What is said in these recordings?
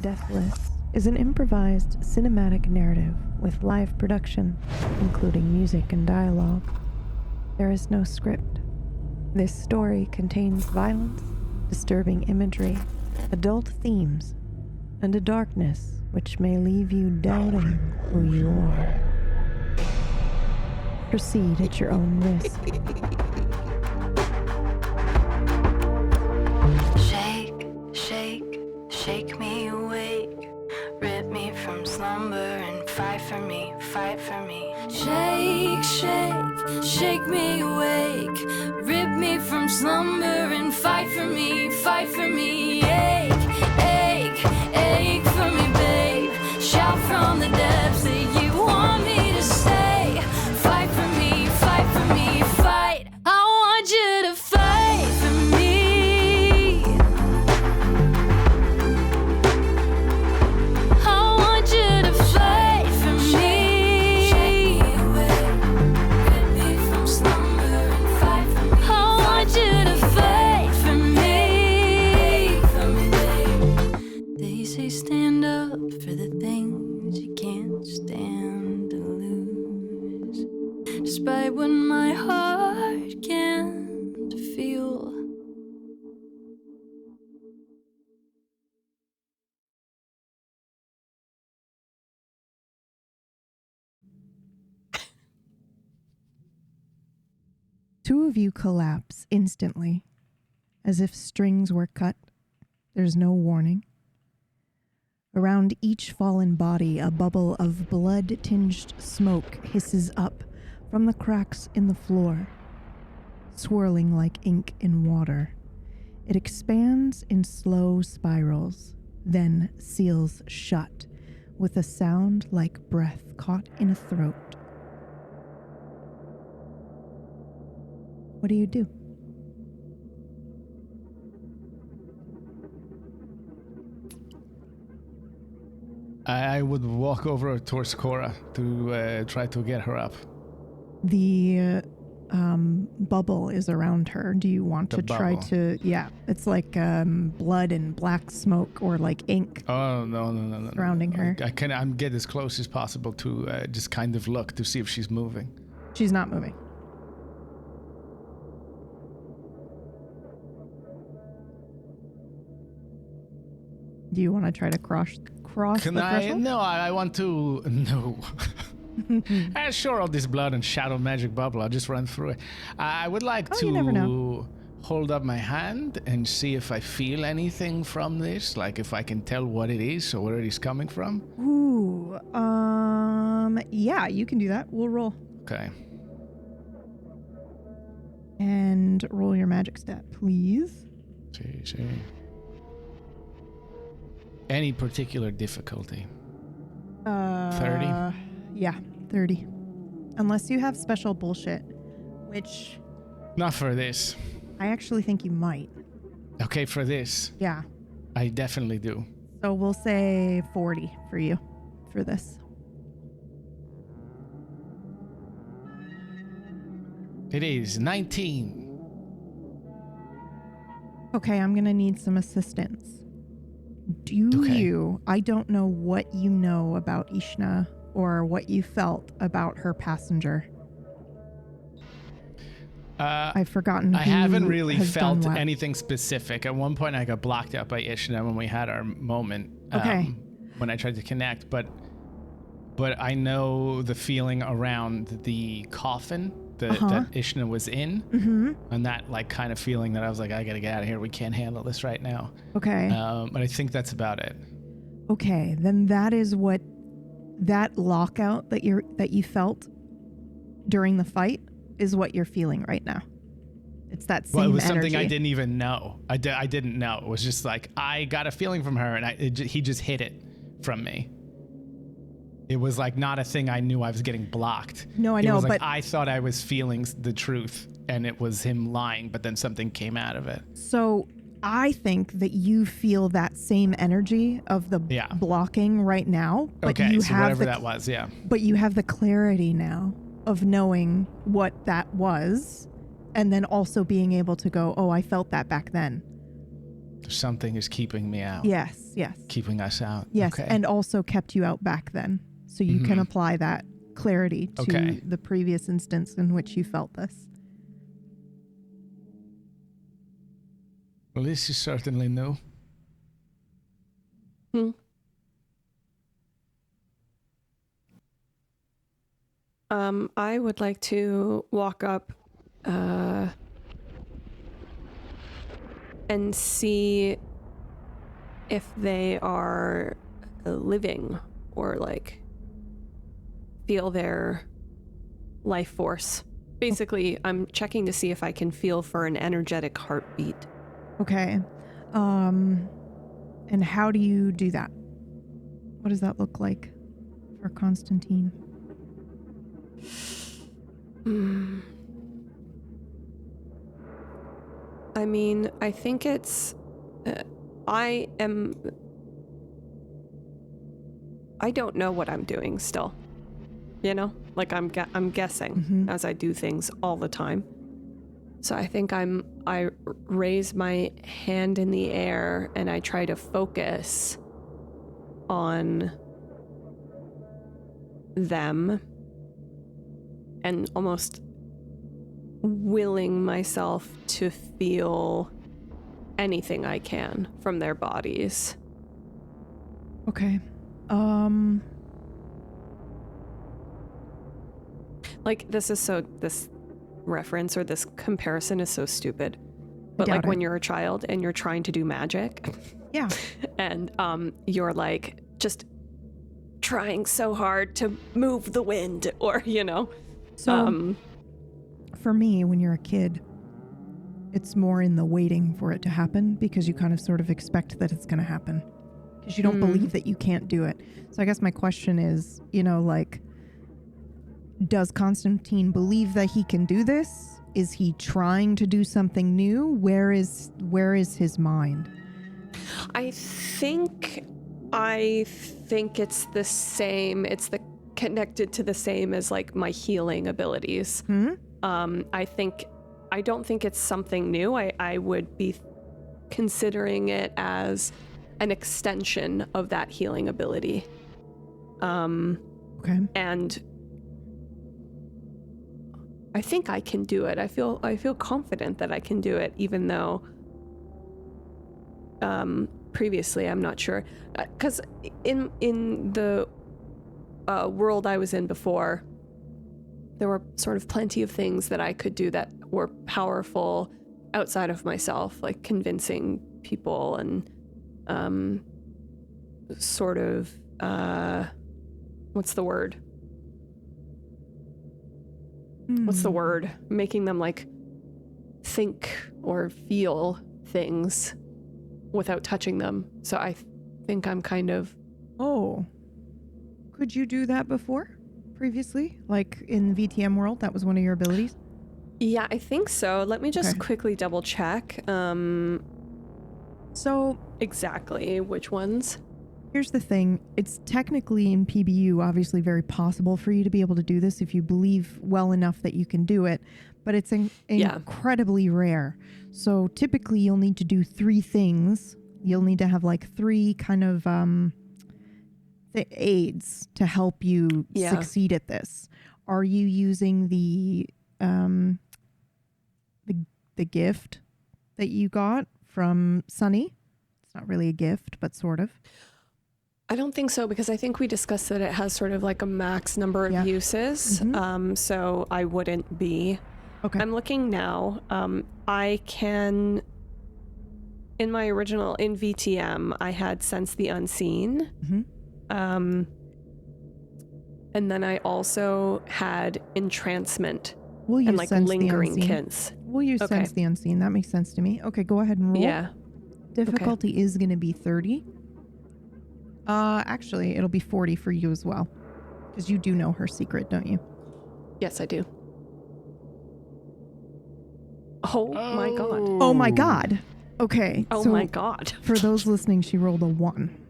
Deathless is an improvised cinematic narrative with live production, including music and dialogue. There is no script. This story contains violence, disturbing imagery, adult themes, and a darkness which may leave you doubting who you are. Proceed at your own risk. Shake, shake, shake me awake. Rip me from slumber and fight for me, fight for me. Shake, shake, shake me awake. Rip me from slumber and fight for me, fight for me. Ache, ache, ache for me, babe. Shout from the depths that you want me to say. Fight for me, fight for me, fight. I want you to fight for me. I want you to fight for me. Shake me away, rip me from slumber and fight for me. I want you to fight for me, babe. They say stand up for the things you can't stand to lose. Despite what my heart can't feel. Two of you collapse instantly, as if strings were cut. There's no warning. Around each fallen body, a bubble of blood-tinged smoke hisses up from the cracks in the floor, swirling like ink in water. It expands in slow spirals, then seals shut with a sound like breath caught in a throat. What do you do? I would walk over towards Cora to try to get her up. The bubble is around her. Do you want to try bubble. to... Yeah, it's like blood and black smoke or like ink Oh, no. surrounding her. I'm get as close as possible to just kind of look to see if she's moving. She's not moving. Do you want to try to cross Can the I? threshold? No, I want to. No. Sure, all this blood and shadow magic bubble. I'll just run through it. I would like you never to know. hold up my hand and see if I feel anything from this. Like if I can tell what it is or where it is coming from. Ooh, yeah, you can do that. We'll roll. Okay. And roll your magic stat, please. See. Any particular difficulty? 30? Yeah, 30. Unless you have special bullshit, which Not for this. I actually think you might. Okay, for this, Yeah. I definitely do. So we'll say 40 for you for this. It is 19. Okay, I'm going to need some assistance. Do Okay. you, I don't know what you know about Ishna or what you felt about her passenger. I've forgotten I who haven't really has felt done what. anything specific. At one point, I got blocked out by Ishna when we had our moment. Okay. When I tried to connect, but I know the feeling around the coffin that Ishna was in, and that like kind of feeling that I was like, I gotta get out of here. We can't handle this right now. Okay. But I think that's about it. Okay, then that is what that lockout that you felt during the fight is what you're feeling right now. It's that same Well, it was energy. something I didn't even know. I didn't know. It was just like I got a feeling from her, and he just hid it from me. It was like not a thing I knew I was getting blocked. No, I It know, was like but I thought I was feeling the truth, and it was him lying. But then something came out of it. So I think that you feel that same energy of the Yeah. blocking right now, but Okay, you so have whatever the, that was, yeah. but you have the clarity now of knowing what that was, and then also being able to go, oh, I felt that back then. Something is keeping me out. Yes. Keeping us out. Yes, Okay. and also kept you out back then. So you can apply that clarity to the previous instance in which you felt this. Well, this is certainly new. I would like to walk up and see if they are living or like feel their life force. Basically, I'm checking to see if I can feel for an energetic heartbeat. Okay. And how do you do that? What does that look like for Constantine? I mean, I think it's... I don't know what I'm doing still. You know? Like, I'm guessing as I do things all the time. So I think I raise my hand in the air and I try to focus on them and almost willing myself to feel anything I can from their bodies. Okay. Like, this reference or this comparison is so stupid. But like when you're a child and you're trying to do magic. Yeah. And you're like just trying so hard to move the wind or, you know. So for me, when you're a kid, it's more in the waiting for it to happen because you kind of sort of expect that it's going to happen because you don't believe that you can't do it. So I guess my question is, you know, like, does Constantine believe that he can do this? Is he trying to do something new? Where is his mind? I think it's the same. It's connected to the same as like my healing abilities. I don't think it's something new. I would be considering it as an extension of that healing ability. Okay. And I think I can do it. I feel confident that I can do it, even though previously I'm not sure. Because in the world I was in before, there were sort of plenty of things that I could do that were powerful outside of myself, like convincing people and sort of what's the word? Making them like think or feel things without touching them. So I think I'm kind of... Oh. Could you do that before? Previously? Like in VTM world, that was one of your abilities? Yeah, I think so. Let me just quickly double check. So exactly which ones? Here's the thing. It's technically in PBU obviously very possible for you to be able to do this if you believe well enough that you can do it, but it's incredibly rare. So typically you'll need to do 3 things. You'll need to have like 3 kind of aids to help you succeed at this. Are you using the gift that you got from Sunny? It's not really a gift, but sort of. I don't think so, because I think we discussed that it has sort of like a max number of uses. So I wouldn't be. Okay. I'm looking now. I can, in my original, in VTM, I had Sense the Unseen. And then I also had Entrancement and like Lingering Kints. We'll use Sense the Unseen. That makes sense to me. Okay, go ahead and roll. Yeah. Difficulty is going to be 30. Actually, it'll be 40 for you as well. Because you do know her secret, don't you? Yes, I do. Oh my god. Oh my god. Okay. Oh my god. For those listening, she rolled a 1.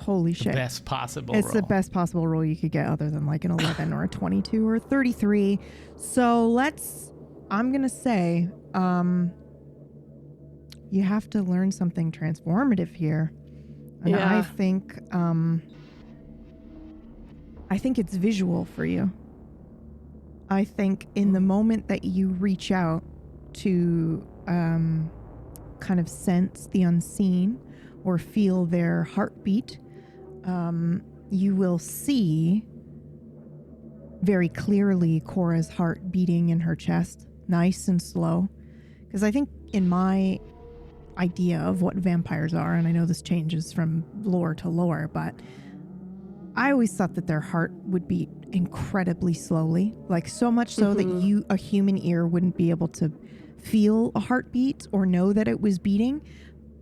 Holy shit. Best possible It's roll. the best possible roll you could get other than like an 11 or a 22 or a 33. So I'm going to say, you have to learn something transformative here. And Yeah. I think it's visual for you. I think in the moment that you reach out to kind of sense the unseen or feel their heartbeat, you will see very clearly Cora's heart beating in her chest, nice and slow. Because I think in my idea of what vampires are, and I know this changes from lore to lore, but I always thought that their heart would beat incredibly slowly, like so much so that a human ear wouldn't be able to feel a heartbeat or know that it was beating.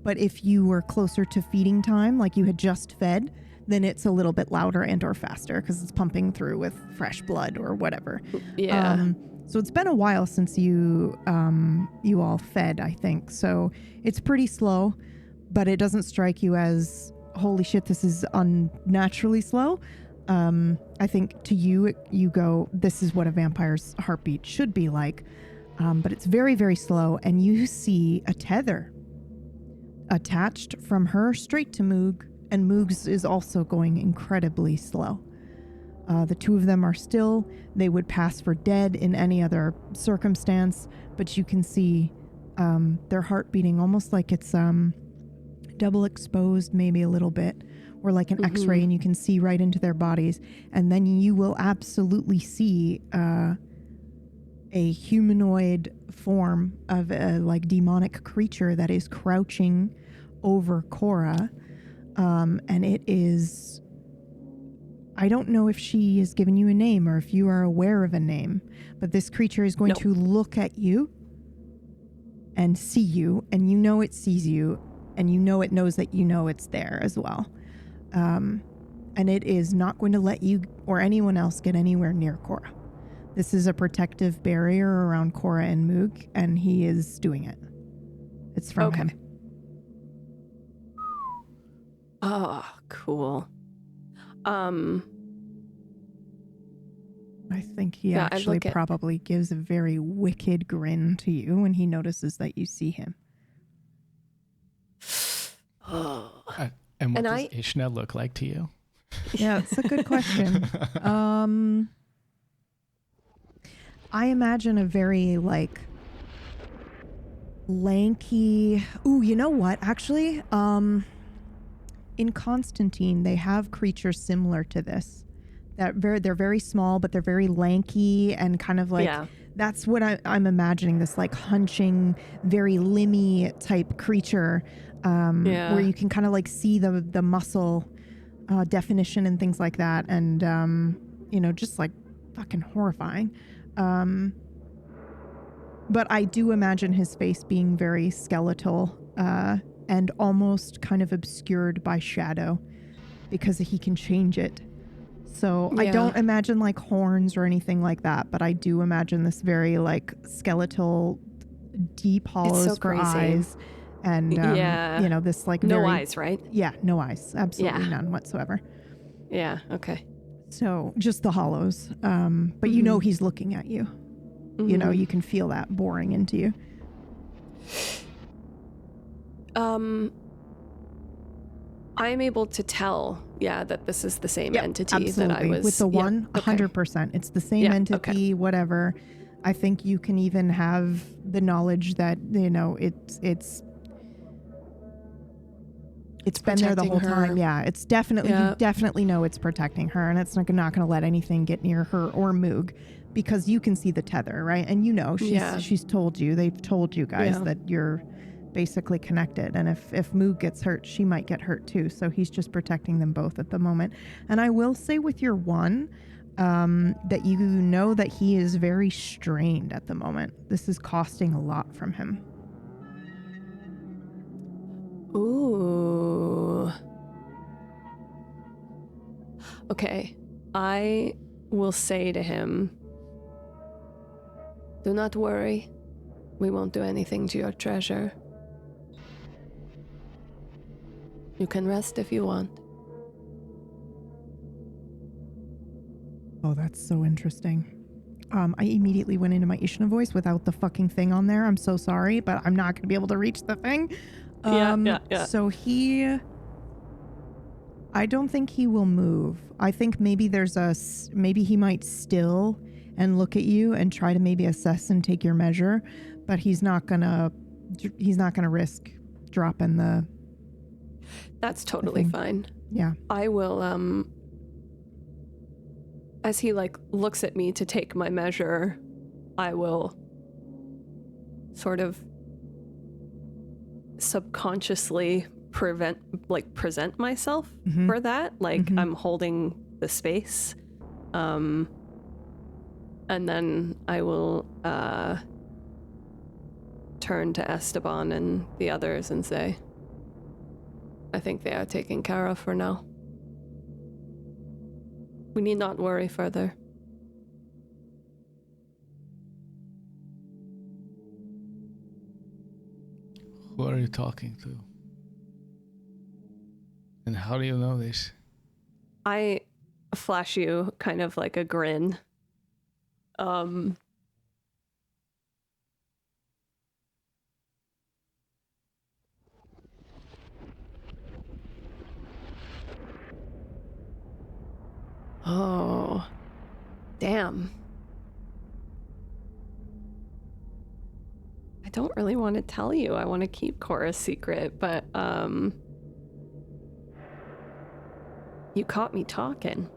But if you were closer to feeding time, like you had just fed, then it's a little bit louder and or faster because it's pumping through with fresh blood or whatever. Yeah. So it's been a while since you all fed, I think. So it's pretty slow, but it doesn't strike you as, holy shit, this is unnaturally slow. I think to you, you go, this is what a vampire's heartbeat should be like. But it's very, very slow. And you see a tether attached from her straight to Moog. And Moog's is also going incredibly slow. The two of them are still. They would pass for dead in any other circumstance. But you can see their heart beating almost like it's double exposed, maybe a little bit, or like an X-ray, and you can see right into their bodies. And then you will absolutely see a humanoid form of a like demonic creature that is crouching over Cora. And it is, I don't know if she has given you a name or if you are aware of a name, but this creature is going to look at you and see you, and you know it sees you, and you know it knows that you know it's there as well. And it is not going to let you or anyone else get anywhere near Cora. This is a protective barrier around Cora and Moog, and he is doing it. It's from him. Oh, cool. I think he actually probably gives a very wicked grin to you when he notices that you see him. And what does Ishna look like to you? Yeah, it's a good question. I imagine a very like lanky. Ooh, you know what? Actually, in Constantine, they have creatures similar to this. They're very small, but they're very lanky and kind of like, that's what I'm imagining, this like hunching, very limby type creature, where you can kind of like see the muscle definition and things like that. And, just like fucking horrifying. But I do imagine his face being very skeletal, and almost kind of obscured by shadow because he can change it. So I don't imagine like horns or anything like that, but I do imagine this very like skeletal, deep hollows for eyes. And, this like no eyes, right? Yeah, no eyes. Absolutely none whatsoever. Yeah, okay. So just the hollows. But you know he's looking at you. You know, you can feel that boring into you. I'm able to tell, that this is the same entity absolutely. that I was... With the one, 100%. It's the same entity, whatever. I think you can even have the knowledge that, it's been there the whole time. Yeah, it's definitely, you definitely know it's protecting her, and it's not going to let anything get near her or Moog, because you can see the tether, right? And she's told you, they've told you guys that you're basically connected, and if Moog gets hurt, she might get hurt too, so he's just protecting them both at the moment. And I will say with your one, that you know that he is very strained at the moment. This is costing a lot from him. Ooh. Okay, I will say to him, do not worry, we won't do anything to your treasure. You can rest if you want. Oh, that's so interesting. I immediately went into my Ishna voice without the fucking thing on there. I'm so sorry, but I'm not going to be able to reach the thing. Yeah. So I don't think he will move. I think maybe maybe he might still and look at you and try to maybe assess and take your measure, but he's not gonna risk dropping the. That's totally fine. Yeah. I will, as he looks at me to take my measure, I will sort of subconsciously present myself for that. I'm holding the space. And then I will turn to Esteban and the others and say, I think they are taken care of for now. We need not worry further. Who are you talking to? And how do you know this? I flash you kind of like a grin. Oh, damn. I don't really want to tell you. I want to keep Cora's secret, but you caught me talking.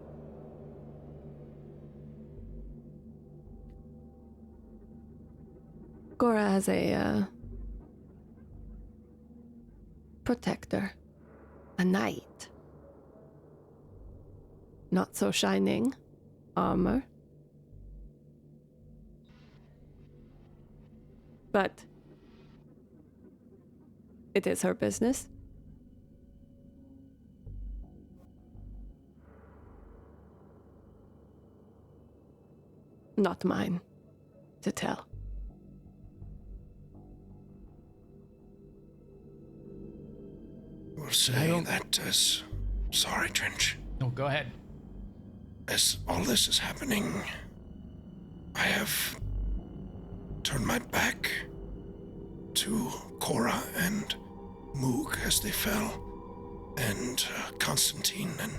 Cora has a protector, a knight. Not so shining armor. But it is her business. Not mine to tell. We'll say that as... Sorry, Trench. No, go ahead. As all this is happening, I have turned my back to Cora and Moog as they fell, and Constantine and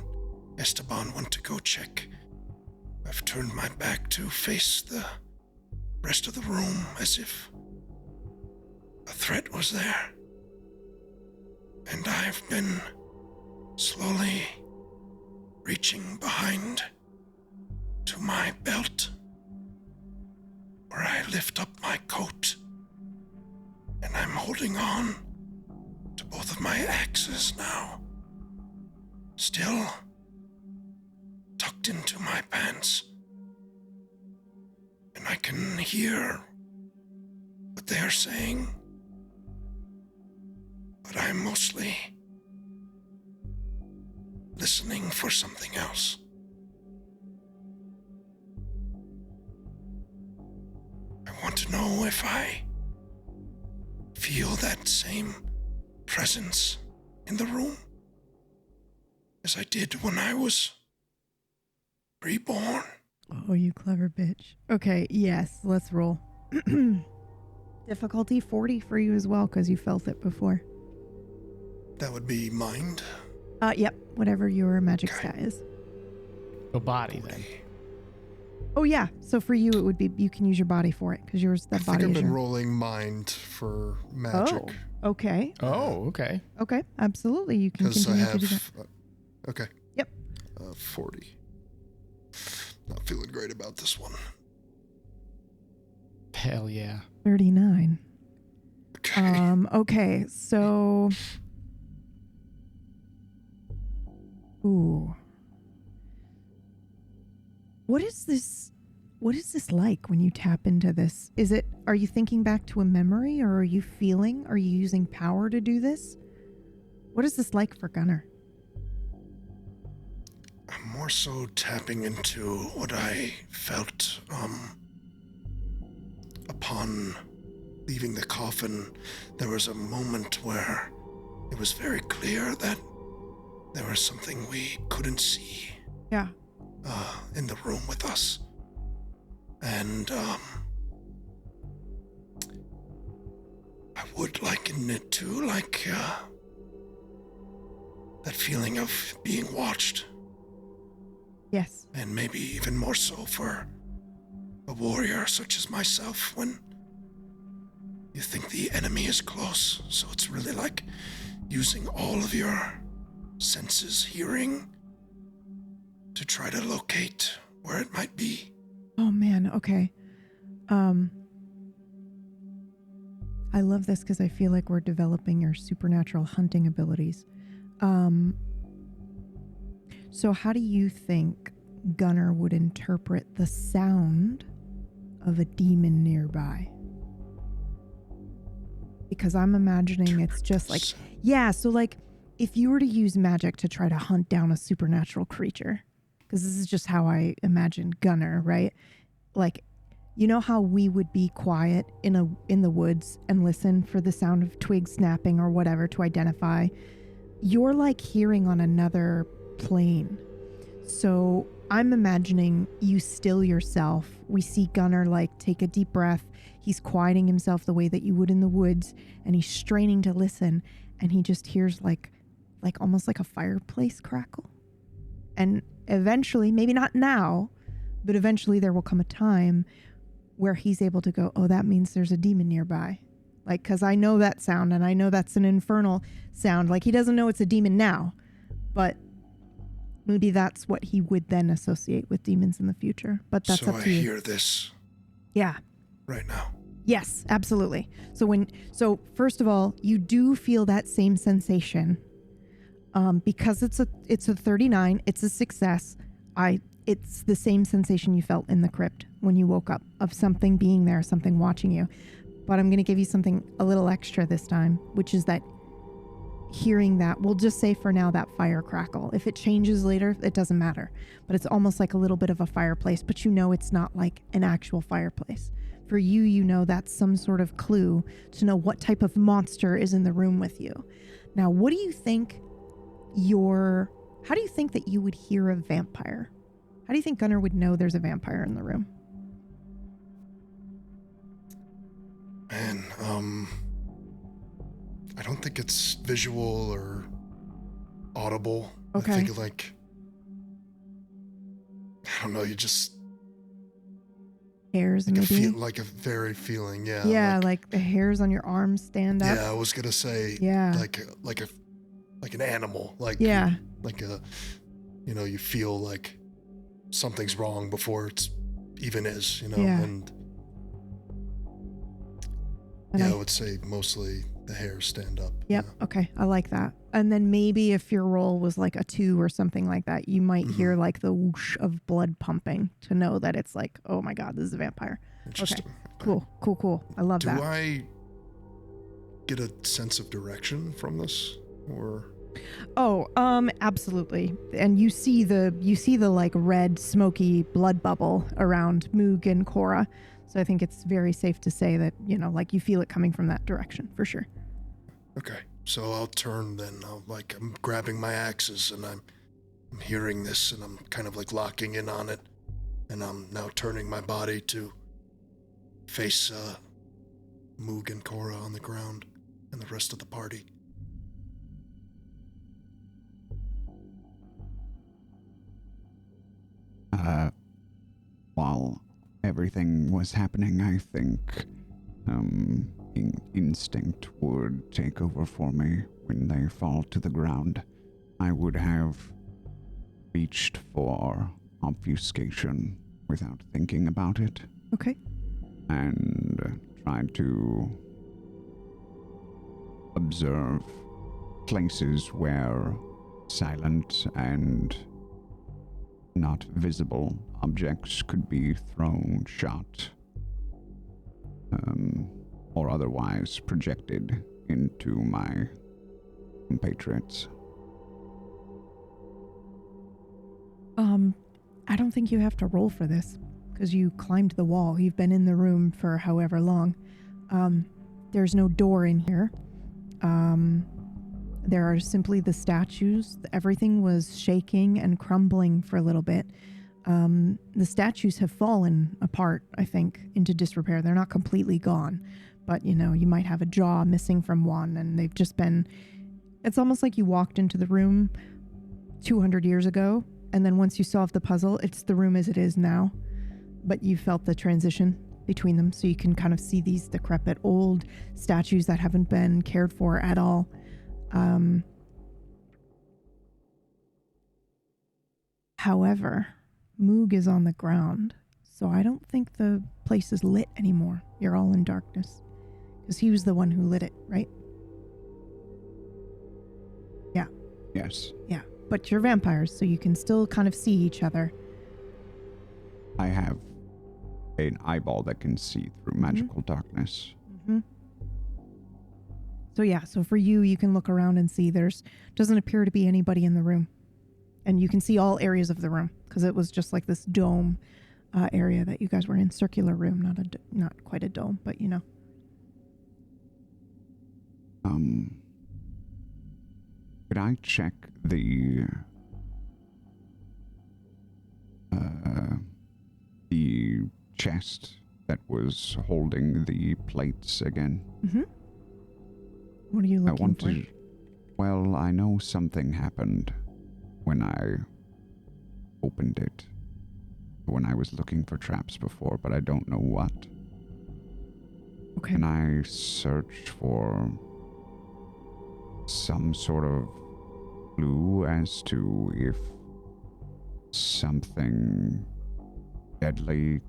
Esteban went to go check. I've turned my back to face the rest of the room as if a threat was there. And I've been slowly reaching behind to my belt, where I lift up my coat, and I'm holding on to both of my axes now, still tucked into my pants, and I can hear what they are saying, but I'm mostly listening for something else. I want to know if I feel that same presence in the room as I did when I was reborn. Oh, you clever bitch. Okay, yes, let's roll. Difficulty 40 for you as well, because you felt it before. That would be mind? Yep, whatever your magic stat is. The body, then. Oh, yeah. So for you, it would be, you can use your body for it, because yours, that I body think is I've been your... rolling mind for magic. Oh, okay. Oh, okay. Okay, absolutely. You can Because I continue to do that. have... okay. Yep. 40. Not feeling great about this one. Hell yeah. 39. Okay. Okay, so... Ooh. What is this like when you tap into this? Are you thinking back to a memory, or are you feeling? Are you using power to do this? What is this like for Gunnar? I'm more so tapping into what I felt upon leaving the coffin. There was a moment where it was very clear that there was something we couldn't see Yeah. in the room with us. And, I would liken it to, like, that feeling of being watched. Yes. And maybe even more so for a warrior such as myself when you think the enemy is close. So it's really like using all of your senses, hearing, to try to locate where it might be. Oh man, okay. I love this because I feel like we're developing your supernatural hunting abilities. So how do you think Gunnar would interpret the sound of a demon nearby? Because I'm imagining it's just like, yeah, so like if you were to use magic to try to hunt down a supernatural creature, because this is just how I imagine Gunnar, right? Like, you know how we would be quiet in the woods and listen for the sound of twigs snapping or whatever to identify? You're like hearing on another plane. So I'm imagining you still yourself. We see Gunnar like take a deep breath. He's quieting himself the way that you would in the woods, and he's straining to listen, and he just hears like almost like a fireplace crackle. And eventually, maybe not now, but eventually there will come a time where he's able to go, oh, that means there's a demon nearby. Like, because I know that sound, and I know that's an infernal sound. Like, he doesn't know it's a demon now, but maybe that's what he would then associate with demons in the future. But that's up to you. So I hear this. Yeah. Right now. Yes, absolutely. So first of all, you do feel that same sensation. Because it's a 39, it's a success. It's the same sensation you felt in the crypt when you woke up, of something being there, something watching you. But I'm going to give you something a little extra this time, which is that hearing that, we'll just say for now that fire crackle. If it changes later, it doesn't matter. But it's almost like a little bit of a fireplace, but you know it's not like an actual fireplace. For you, you know that's some sort of clue to know what type of monster is in the room with you. Now, what do you think how do you think that you would hear a vampire? How do you think Gunnar would know there's a vampire in the room? Man, I don't think it's visual or audible. Okay. I think like, I don't know, you just... Hairs, like maybe? like a very feeling, yeah. Yeah, like the hairs on your arms stand up. Yeah, I was gonna say, yeah, like an animal, like yeah, like a, you know, you feel like something's wrong before it's even is, you know, yeah. and yeah, I would say mostly the hairs stand up. Yep. Yeah. Okay, I like that. And then maybe if your roll was like a 2 or something like that, you might hear like the whoosh of blood pumping to know that it's like, oh my God, this is a vampire. Interesting. Okay. Cool. I love that. Do I get a sense of direction from this, or? Oh, absolutely. And you see the like red smoky blood bubble around Moog and Cora. So I think it's very safe to say that, you know, like you feel it coming from that direction for sure. Okay. So I'll turn then. I'm grabbing my axes and I'm hearing this and I'm kind of like locking in on it. And I'm now turning my body to face Moog and Cora on the ground and the rest of the party. While everything was happening, I think instinct would take over for me. When they fall to the ground, I would have reached for obfuscation without thinking about it. Okay. And tried to observe places where silent and not visible objects could be thrown, shot, or otherwise projected into my compatriots. I don't think you have to roll for this because you climbed the wall. You've been in the room for however long. There's no door in here. There are simply the statues. Everything was shaking and crumbling for a little bit. The statues have fallen apart, I think, into disrepair. They're not completely gone, but you might have a jaw missing from one, and they've just been, it's almost like you walked into the room 200 years ago, and then once you solve the puzzle, it's the room as it is now, but you felt the transition between them, so you can kind of see these decrepit old statues that haven't been cared for at all. However, Moog is on the ground, so I don't think the place is lit anymore. You're all in darkness. Because he was the one who lit it, right? Yeah. Yes. Yeah, but you're vampires, so you can still kind of see each other. I have an eyeball that can see through magical darkness. Mm-hmm. So yeah, so for you, you can look around and see doesn't appear to be anybody in the room. And you can see all areas of the room, because it was just like this dome area that you guys were in. Circular room, not quite a dome, but Could I check the chest that was holding the plates again? Mm-hmm. What are you looking for? Well, I know something happened when I opened it. When I was looking for traps before, but I don't know what. Okay. Can I search for some sort of clue as to if something deadly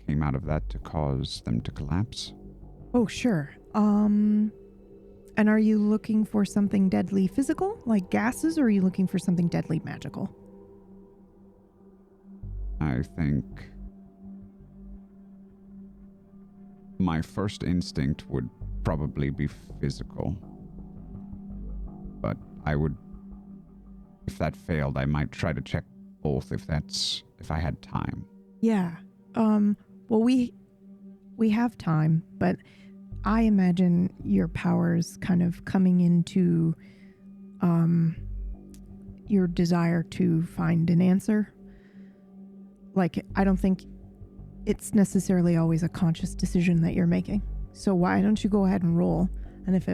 came out of that to cause them to collapse? Oh, sure. And are you looking for something deadly physical, like gases, or are you looking for something deadly magical? I think my first instinct would probably be physical. But if that failed, I might try to check both if I had time. Yeah. Well, we have time, but I imagine your powers kind of coming into your desire to find an answer. Like, I don't think it's necessarily always a conscious decision that you're making. So why don't you go ahead and roll? And if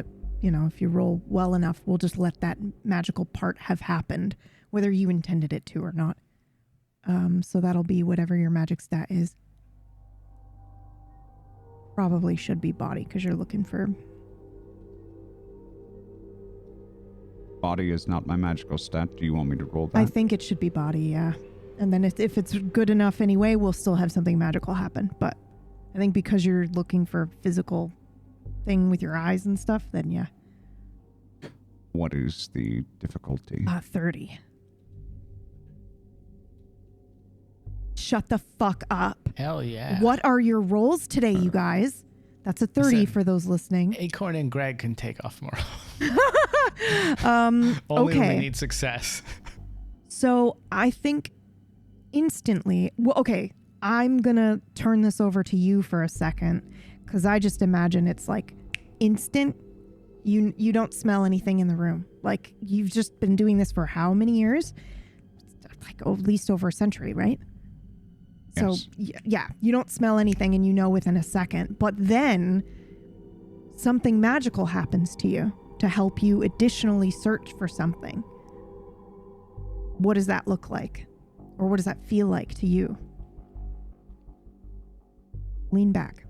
you roll well enough, we'll just let that magical part have happened, whether you intended it to or not. So that'll be whatever your magic stat is. Probably should be body, because you're looking for... Body is not my magical stat. Do you want me to roll that? I think it should be body, yeah. And then if it's good enough anyway, we'll still have something magical happen. But I think because you're looking for a physical thing with your eyes and stuff, then yeah. What is the difficulty? 30. Shut the fuck up. Hell yeah. What are your rolls today, you guys? That's a 30 for those listening. Acorn and Greg can take off more. Only when we need success. So I think instantly... Well, okay, I'm going to turn this over to you for a second, because I just imagine it's like instant. You don't smell anything in the room. Like, you've just been doing this for how many years? Like, at least over a century, right? So, yeah, you don't smell anything and you know within a second. But then something magical happens to you to help you additionally search for something. What does that look like? Or what does that feel like to you? Lean back.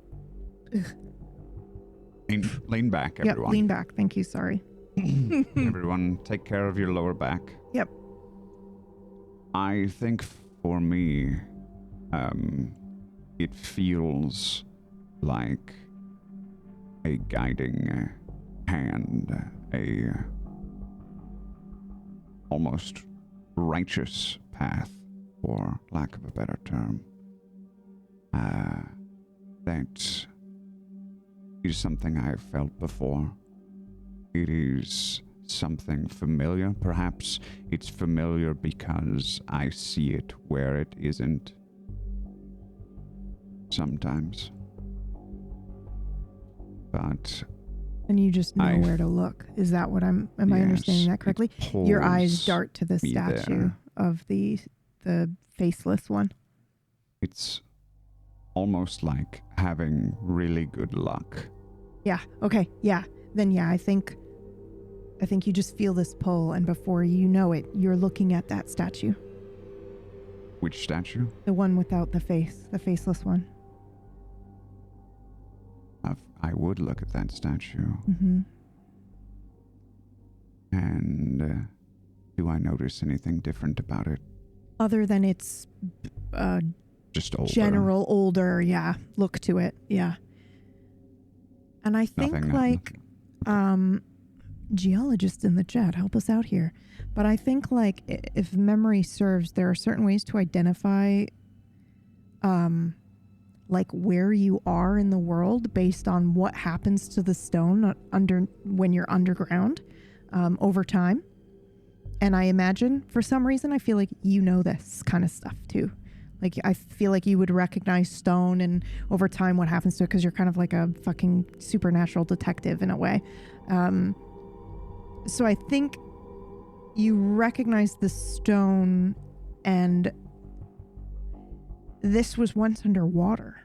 Lean back, everyone. Yep, lean back. Thank you, sorry. Everyone, take care of your lower back. Yep. I think for me... it feels like a guiding hand, a almost righteous path, for lack of a better term. That is something I've felt before. It is something familiar. Perhaps it's familiar because I see it where it isn't. Sometimes. But... And you just know where to look. Is that what am I understanding that correctly? Your eyes dart to the statue of the faceless one? It's almost like having really good luck. Yeah. Okay. Yeah. Then yeah, I think you just feel this pull, and before you know it, you're looking at that statue. Which statue? The one without the face, the faceless one. I would look at that statue. Mm-hmm. And do I notice anything different about it? Other than its just older. General older, yeah, look to it, yeah. And I think geologists in the chat, help us out here. But I think like if memory serves, there are certain ways to identify like where you are in the world based on what happens to the stone when you're underground over time. And I imagine for some reason I feel like you know this kind of stuff too. Like I feel like you would recognize stone and over time what happens to it because you're kind of like a fucking supernatural detective in a way. So I think you recognize the stone, and this was once underwater.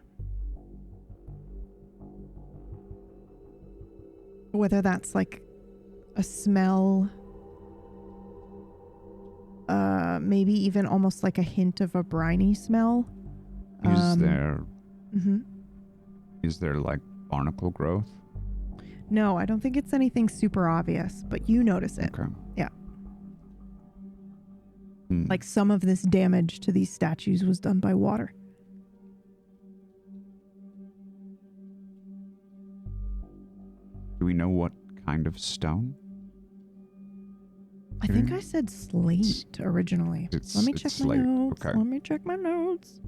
Whether that's like a smell, maybe even almost like a hint of a briny smell. Is there like barnacle growth? No, I don't think it's anything super obvious, but you notice it. Okay. Yeah. Like some of this damage to these statues was done by water. Do we know what kind of stone? I think I said slate originally. Let me check my notes. Okay. Let me check my notes.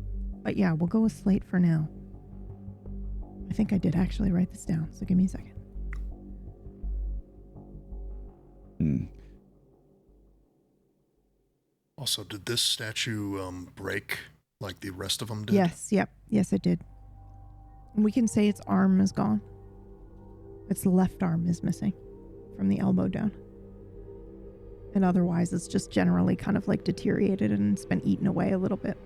But yeah, we'll go with slate for now. I think I did actually write this down, so give me a second. Also, did this statue break like the rest of them did? Yes, yep. Yes, it did. We can say its arm is gone. Its left arm is missing from the elbow down. And otherwise, it's just generally kind of like deteriorated and it's been eaten away a little bit.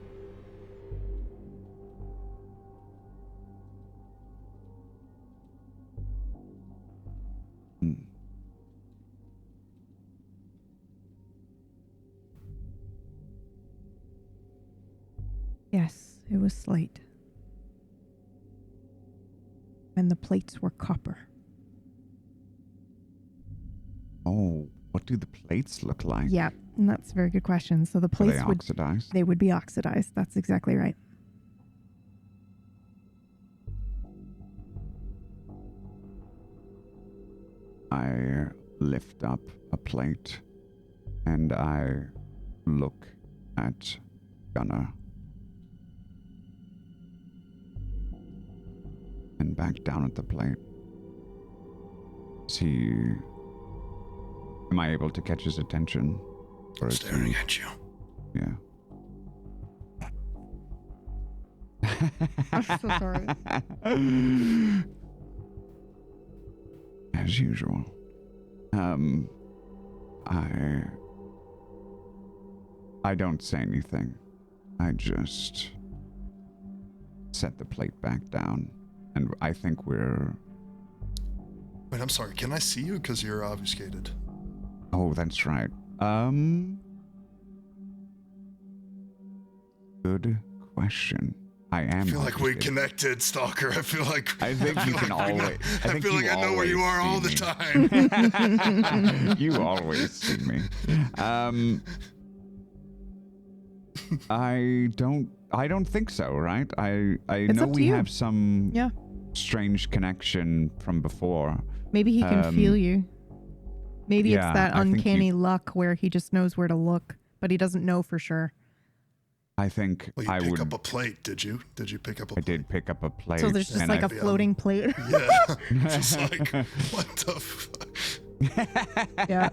Yes, it was slate. And the plates were copper. Oh, what do the plates look like? Yeah, and that's a very good question. So the plates Are they oxidized? They would be oxidized. That's exactly right. I lift up a plate and I look at Gunnar and back down at the plate. Am I able to catch his attention? I'm staring at you. Yeah. I'm so sorry. As usual. I don't say anything. I just set the plate back down, and I think we're... Wait, I'm sorry. Can I see you? Because you're obfuscated. Oh, that's right. Good question. I feel like we connected, Stalker. I feel like I think you can always. I feel like I know where you are all the time. You always see me. I don't think so, right? I know we have some strange connection from before. Maybe he can feel you. Maybe it's that uncanny luck where he just knows where to look, but he doesn't know for sure. I think you pick up a plate, did you? Did you pick up a plate? I did pick up a plate. So there's just like a floating plate. Yeah. Just like, what the fuck? Yeah.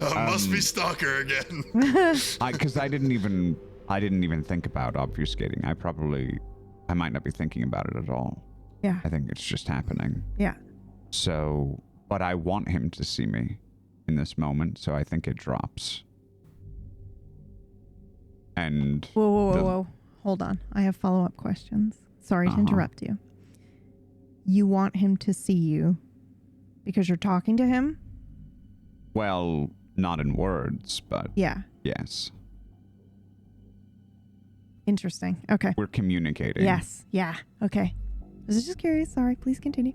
Must be Stalker again. Because I didn't even think about obfuscating. I might not be thinking about it at all. Yeah. I think it's just happening. Yeah. So, but I want him to see me in this moment, so I think it drops. And Whoa. Hold on. I have follow-up questions. Sorry to interrupt you. You want him to see you because you're talking to him? Well, not in words, but Yeah. yes. Interesting. Okay. We're communicating. Yes. Yeah. Okay. I was just curious. Sorry. Please continue.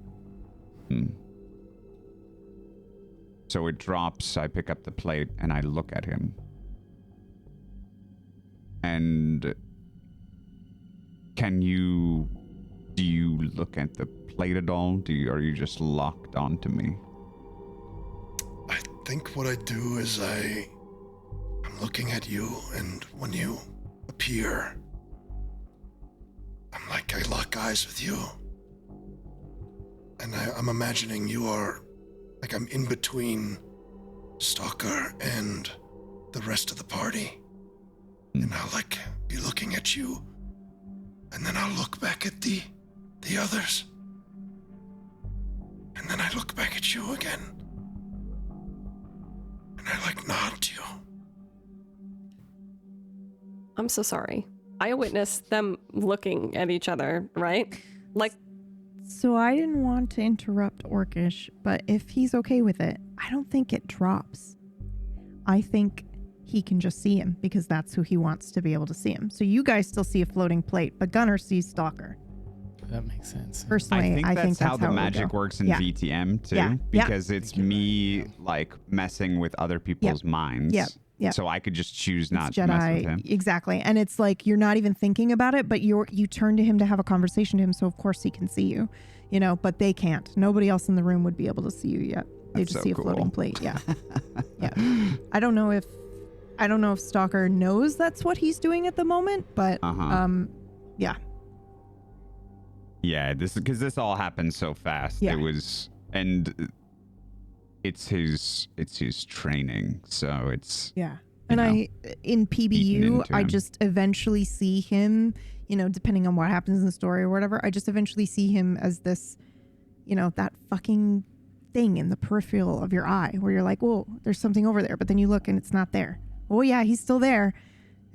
So it drops, I pick up the plate, and I look at him. And do you look at the plate at all? Are you just locked onto me? I think what I do is I'm looking at you, and when you appear, I lock eyes with you. And I'm imagining you are, I'm in between Stalker and the rest of the party. And I'll, be looking at you, and then I'll look back at the others. And then I look back at you again. And I, nod to you. I'm so sorry. I witnessed them looking at each other, right? So I didn't want to interrupt Orcish, but if he's okay with it, I don't think it drops. I think he can just see him because that's who he wants to be able to see him. So you guys still see a floating plate, but Gunnar sees Stalker. That makes sense. Personally, I think that's how the magic works in VTM too, because it's me messing with other people's minds. Yeah. So I could just choose not to mess with him. Exactly. And it's you're not even thinking about it, but you turn to him to have a conversation to him, so of course he can see you, but they can't. Nobody else in the room would be able to see you yet. They That's just so see a cool. floating plate. Yeah. Yeah. I don't know if Stalker knows that's what he's doing at the moment, but yeah. Yeah, this all happened so fast. Yeah. It was, and it's his training, so it's And in PBU, I just eventually see him, depending on what happens in the story or whatever, I just eventually see him as this, that fucking thing in the peripheral of your eye where you're like, whoa, there's something over there, but then you look and it's not there. Oh yeah, he's still there.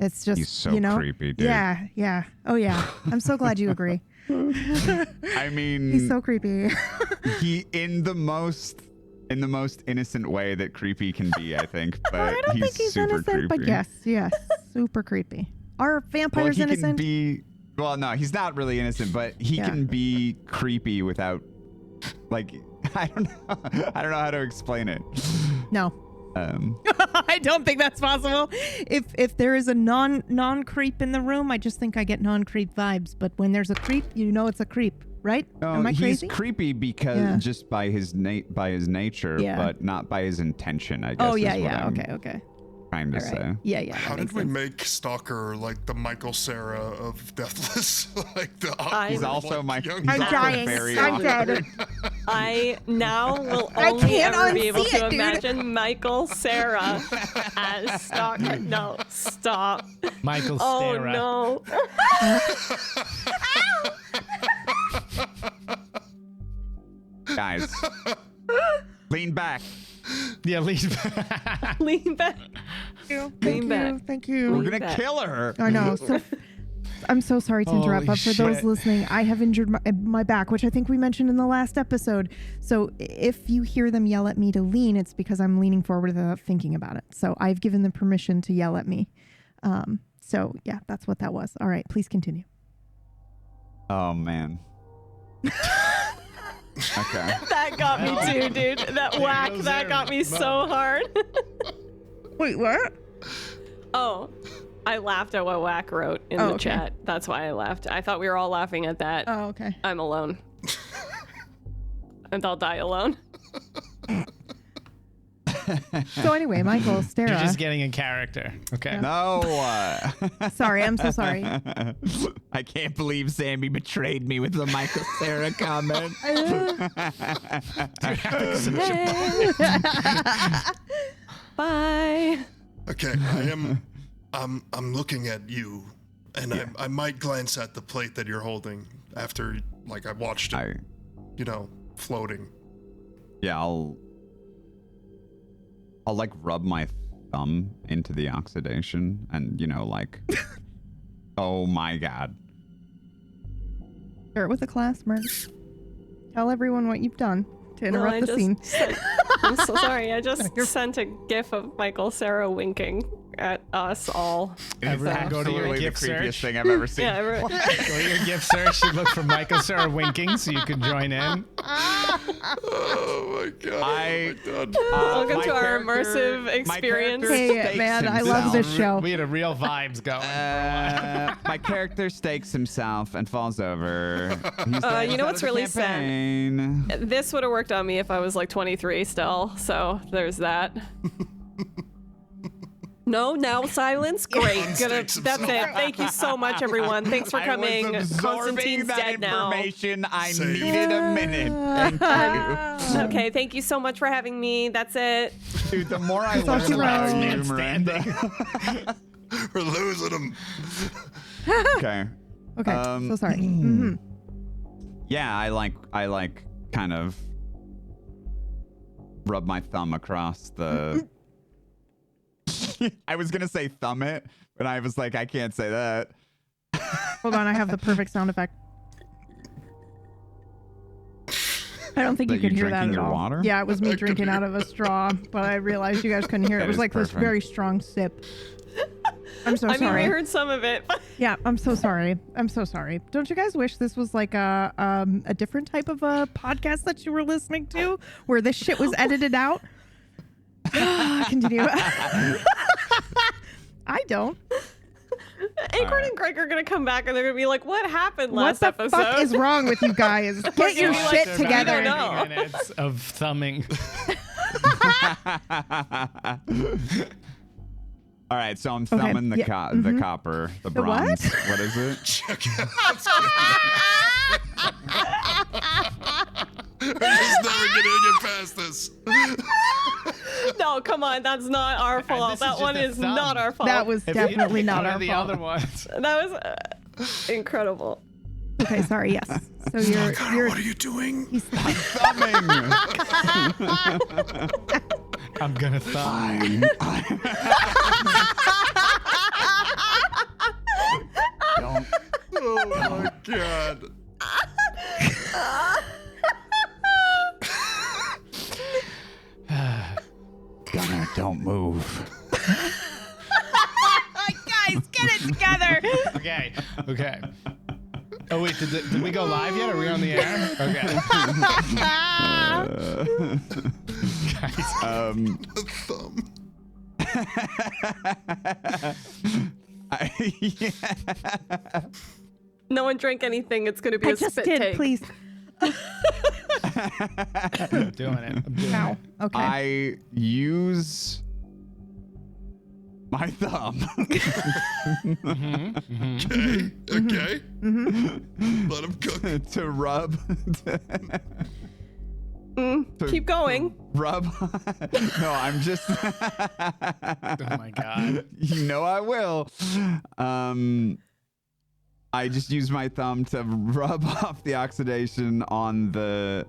It's just, he's so creepy, dude. Yeah. Oh yeah. I'm so glad you agree. I mean, he's so creepy. He in the most innocent way that creepy can be, I think. But I don't think he's super innocent, creepy. but yes, super creepy. Are vampires innocent? No, he's not really innocent, but he can be creepy without, I don't know how to explain it. No. I don't think that's possible. If there is a non-creep in the room, I just think I get non-creep vibes. But when there's a creep, it's a creep, right? Am I crazy? He's creepy because just by his nature, but not by his intention, I guess. Oh yeah. Okay. Trying to say. Yeah. How did we make Stalker the Michael Cera of Deathless? The awkward, he's also my. young I'm dying. I'm dead. I now will only ever be able to imagine Michael Cera as Stalker. No, stop. Michael Oh Cera. no. Guys, lean back. Yeah, lean back. Lean back. Thank you. We're gonna kill her. I know. So I'm so sorry to interrupt, but for those listening, I have injured my back, which I think we mentioned in the last episode. So if you hear them yell at me to lean, it's because I'm leaning forward without thinking about it. So I've given them permission to yell at me. So yeah, that's what that was. All right, please continue. Oh man. Okay. That got me too, dude. That whack, that got me so hard. Wait, what? Oh, I laughed at what Whack wrote in the chat. That's why I laughed. I thought we were all laughing at that. Oh, okay. I'm alone. And I'll die alone. So anyway, Michael, Stara. You're just getting in character. Okay. No. Sorry, I'm so sorry. I can't believe Zambi betrayed me with the Michael Cera comment. Bye. Okay, I'm looking at you, and I might glance at the plate that you're holding after, I watched it, floating. Yeah, I'll rub my thumb into the oxidation and, like, oh my god. Share it with the class, Merc. Tell everyone what you've done to interrupt the scene. I'm so sorry. I just sent a gif of Michael Sarah winking at us all. Go to your the gift creepiest search. thing I've ever seen. Go to your gift search and look for Michael Sarah winking so you can join in. Oh my god. Welcome to our immersive experience. Hey, man, I love this show. We had a real vibes going. My character stakes himself and falls over. You know what's really sad? This would have worked on me if I was like 23 still. So there's that. No, now silence. Great. That's it. Thank you so much, everyone. Thanks for coming. I was absorbing Constantine's that dead now. information. I needed a minute. Thank you. Okay, thank you so much for having me. That's it. Dude, the more I Talk to learn you, about you, Miranda. We're losing him. Okay. Okay, so sorry. Yeah, I like kind of rub my thumb across the... I was going to say thumb it, but I was like, I can't say that. Hold on, I have the perfect sound effect. I don't think you could hear that at all. Water? Yeah, it was me drinking out of a straw, but I realized you guys couldn't hear it. It was like this very strong sip. I'm so sorry. I mean, we heard some of it. Yeah, I'm so sorry. I'm so sorry. Don't you guys wish this was like a different type of a podcast that you were listening to, where this shit was edited out? Continue. I don't. Acorn and Greg are going to come back and they're going to be like, what happened last episode? What the fuck is wrong with you guys? Get your shit together. I don't know. Minutes of thumbing. All right, so I'm thumbing the copper, the bronze. What is it? Check it out. We're just never gonna get past this. No, come on, that's not our fault. That one is not our fault. That was definitely not our fault. The other ones. That was incredible. Okay, sorry. Yes. So you're. What are you doing? He's Thumbing. I'm gonna thumb. Don't. Oh my god. Gunnar, don't move. Guys, get it together. Okay. Oh wait, did we go live yet? Are we on the air? Okay. A thumb. No one drank anything. It's going to be a just spit did, take. please. I'm doing it. Okay. I use my thumb. Okay. Let him cook. To rub. Keep going. Rub. No, I'm just. Oh my god. You know I will. I just use my thumb to rub off the oxidation on the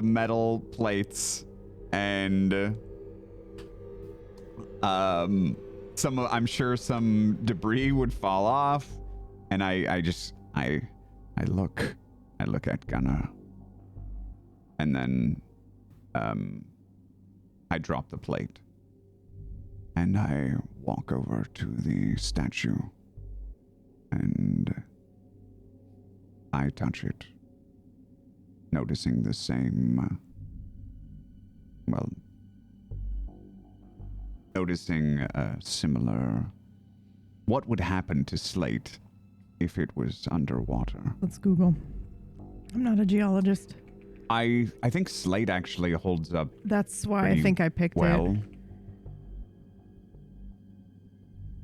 metal plates, and I'm sure some debris would fall off, and I look at Gunnar, and then I drop the plate, and I walk over to the statue, and I touch it, noticing the same, noticing a similar, what would happen to slate if it was underwater? Let's Google. I'm not a geologist. I think slate actually holds up. That's why I think I picked well. it.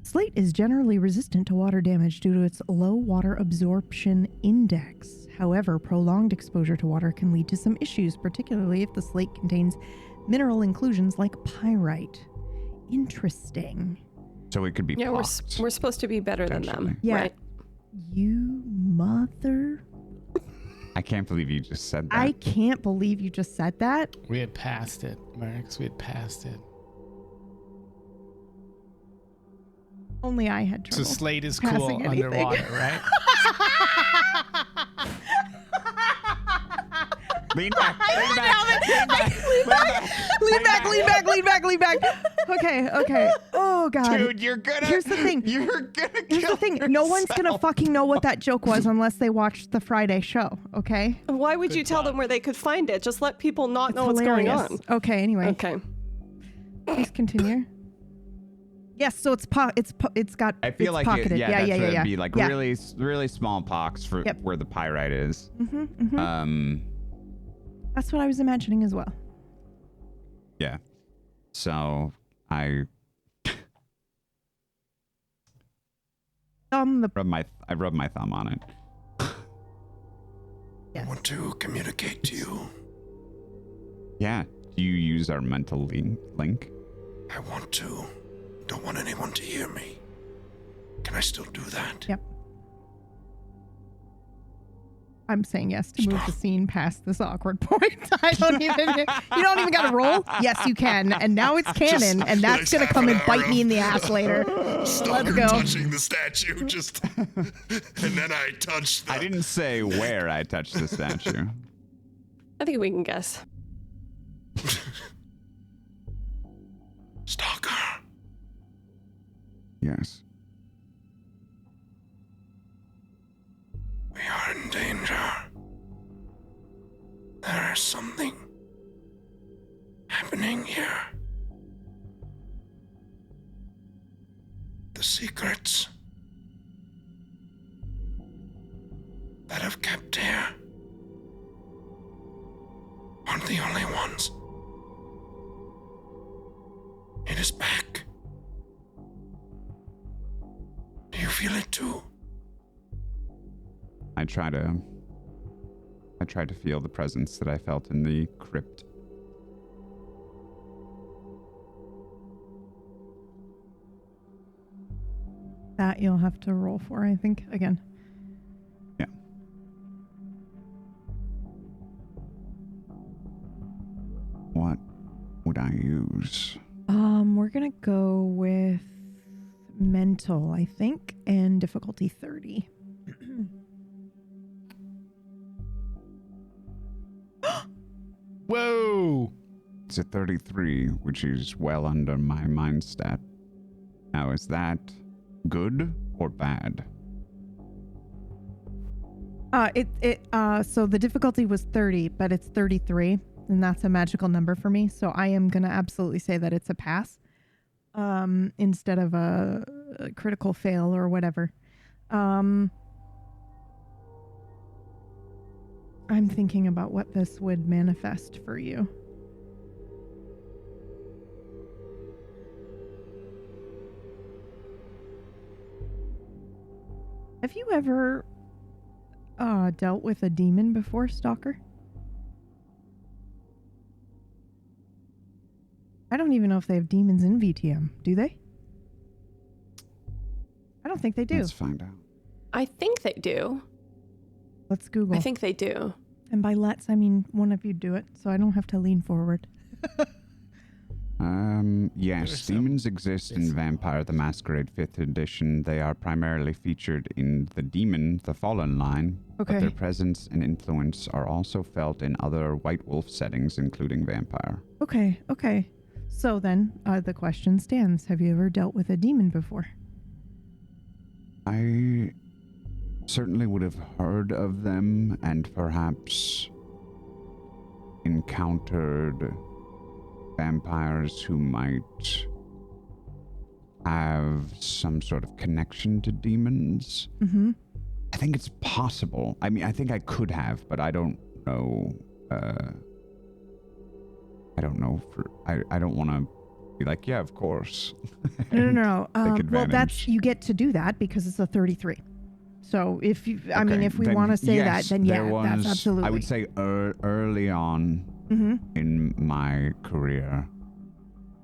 Slate is generally resistant to water damage due to its low water absorption index. However, prolonged exposure to water can lead to some issues, particularly if the slate contains mineral inclusions like pyrite. Interesting. So it could be Yeah, pocked, we're supposed to be better than them. Yeah. Right? You mother... I can't believe you just said that. I can't believe you just said that. We had passed it, Marix. We had passed it. Only I had trouble. So Slade is passing cool anything. underwater, right? Lean back. Lean back. Lean back. Okay. Oh, God. Dude, you're gonna. Here's the thing. You're gonna. Here's the thing. No one's gonna fucking know what that joke was unless they watched the Friday show. Okay. Why would you tell them where they could find it? Just let people not know what's going on. Okay. Anyway. Okay. Please continue. Yes. So it's got. I feel like pocketed. it, yeah, Yeah. would be like really small pox for where the pyrite is. That's what I was imagining as well. Yeah. So I rub my thumb on it. I want to communicate to you. Yeah. Do you use our mental link? I want to. Don't want anyone to hear me. Can I still do that? Yep. I'm saying yes to move the scene past this awkward point. You don't even got to roll. Yes, you can. And now it's canon, and that's going to come and bite me in the ass later. Stalker Let's go. touching the statue, and then I touched I didn't say where I touched the statue. I think we can guess. Stalker. Yes. We are in danger. There is something happening here. The secrets that I've kept here aren't the only ones. It is back. Do you feel it too? I try to feel the presence that I felt in the crypt. That you'll have to roll for, I think, again. Yeah. What would I use? We're gonna go with mental, I think, and difficulty 30. Whoa! It's a 33, which is well under my mind stat. Now, is that good or bad? So the difficulty was 30, but it's 33, and that's a magical number for me. So I am gonna absolutely say that it's a pass, instead of a critical fail or whatever. I'm thinking about what this would manifest for you. Have you ever dealt with a demon before, Stalker? I don't even know if they have demons in VTM. Do they? I don't think they do. Let's find out. I think they do. Let's Google. I think they do. And by let's, I mean one of you do it, so I don't have to lean forward. Yes, demons exist in Vampire the Masquerade 5th edition. They are primarily featured in the Demon, the Fallen line, Okay. but their presence and influence are also felt in other White Wolf settings, including Vampire. Okay. So then, the question stands. Have you ever dealt with a demon before? I certainly would have heard of them and perhaps encountered vampires who might have some sort of connection to demons. Mm-hmm. I think it's possible. I mean, I think I could have, but I don't know. I don't know. I don't want to be like, yeah, of course. No. Take Well, advantage. you get to do that because it's a 33. So if you, I mean, Okay, if we then want to say yes, that, then there yeah, was, that's absolutely. I would say early on in my career,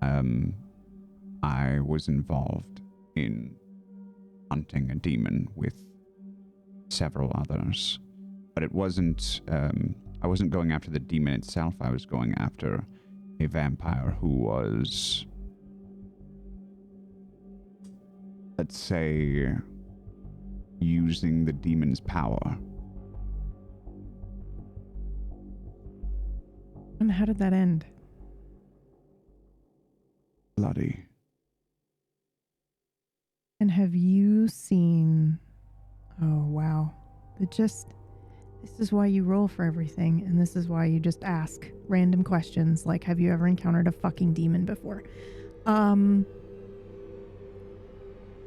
I was involved in hunting a demon with several others, but it wasn't. I wasn't going after the demon itself. I was going after a vampire who was let's say, using the demon's power. And how did that end? Bloody. And have you seen... Oh, wow. This is why you roll for everything, and this is why you just ask random questions, like, have you ever encountered a fucking demon before?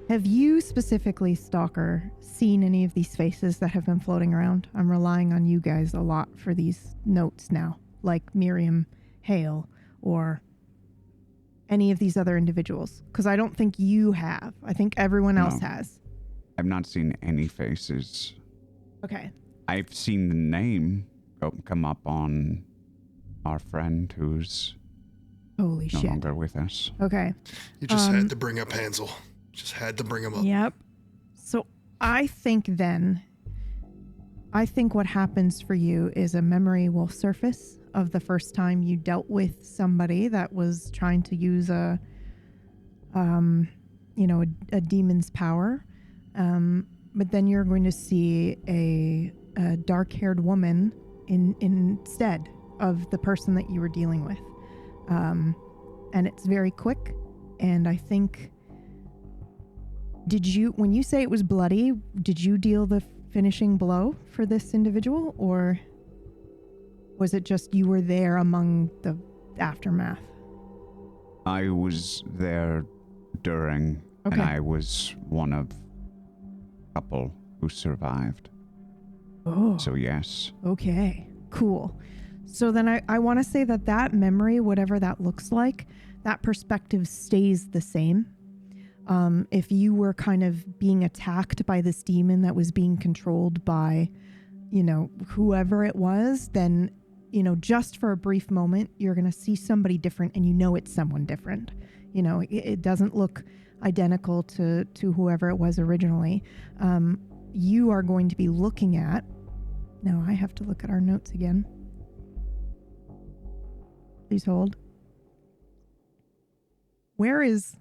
Have you specifically, Stalker, seen any of these faces that have been floating around? I'm relying on you guys a lot for these notes now, like Miriam Hale or any of these other individuals, because I don't think you have. I think everyone else has. I've not seen any faces. Okay. I've seen the name come up on our friend who's Holy no shit. longer with us. Okay. You just had to bring up Hansel. Just had to bring him up. Yep. So I think what happens for you is a memory will surface of the first time you dealt with somebody that was trying to use a demon's power. But then you're going to see a dark-haired woman instead of the person that you were dealing with. And it's very quick. And I think, when you say it was bloody, did you deal the finishing blow for this individual? Or was it just you were there among the aftermath? I was there during, Okay. and I was one of a couple who survived. Oh. So yes. Okay, cool. So then I want to say that memory, whatever that looks like, that perspective stays the same. If you were kind of being attacked by this demon that was being controlled by, whoever it was, then, just for a brief moment, you're going to see somebody different and it's someone different. It doesn't look identical to whoever it was originally. You are going to be looking at... Now I have to look at our notes again. Please hold. Where is...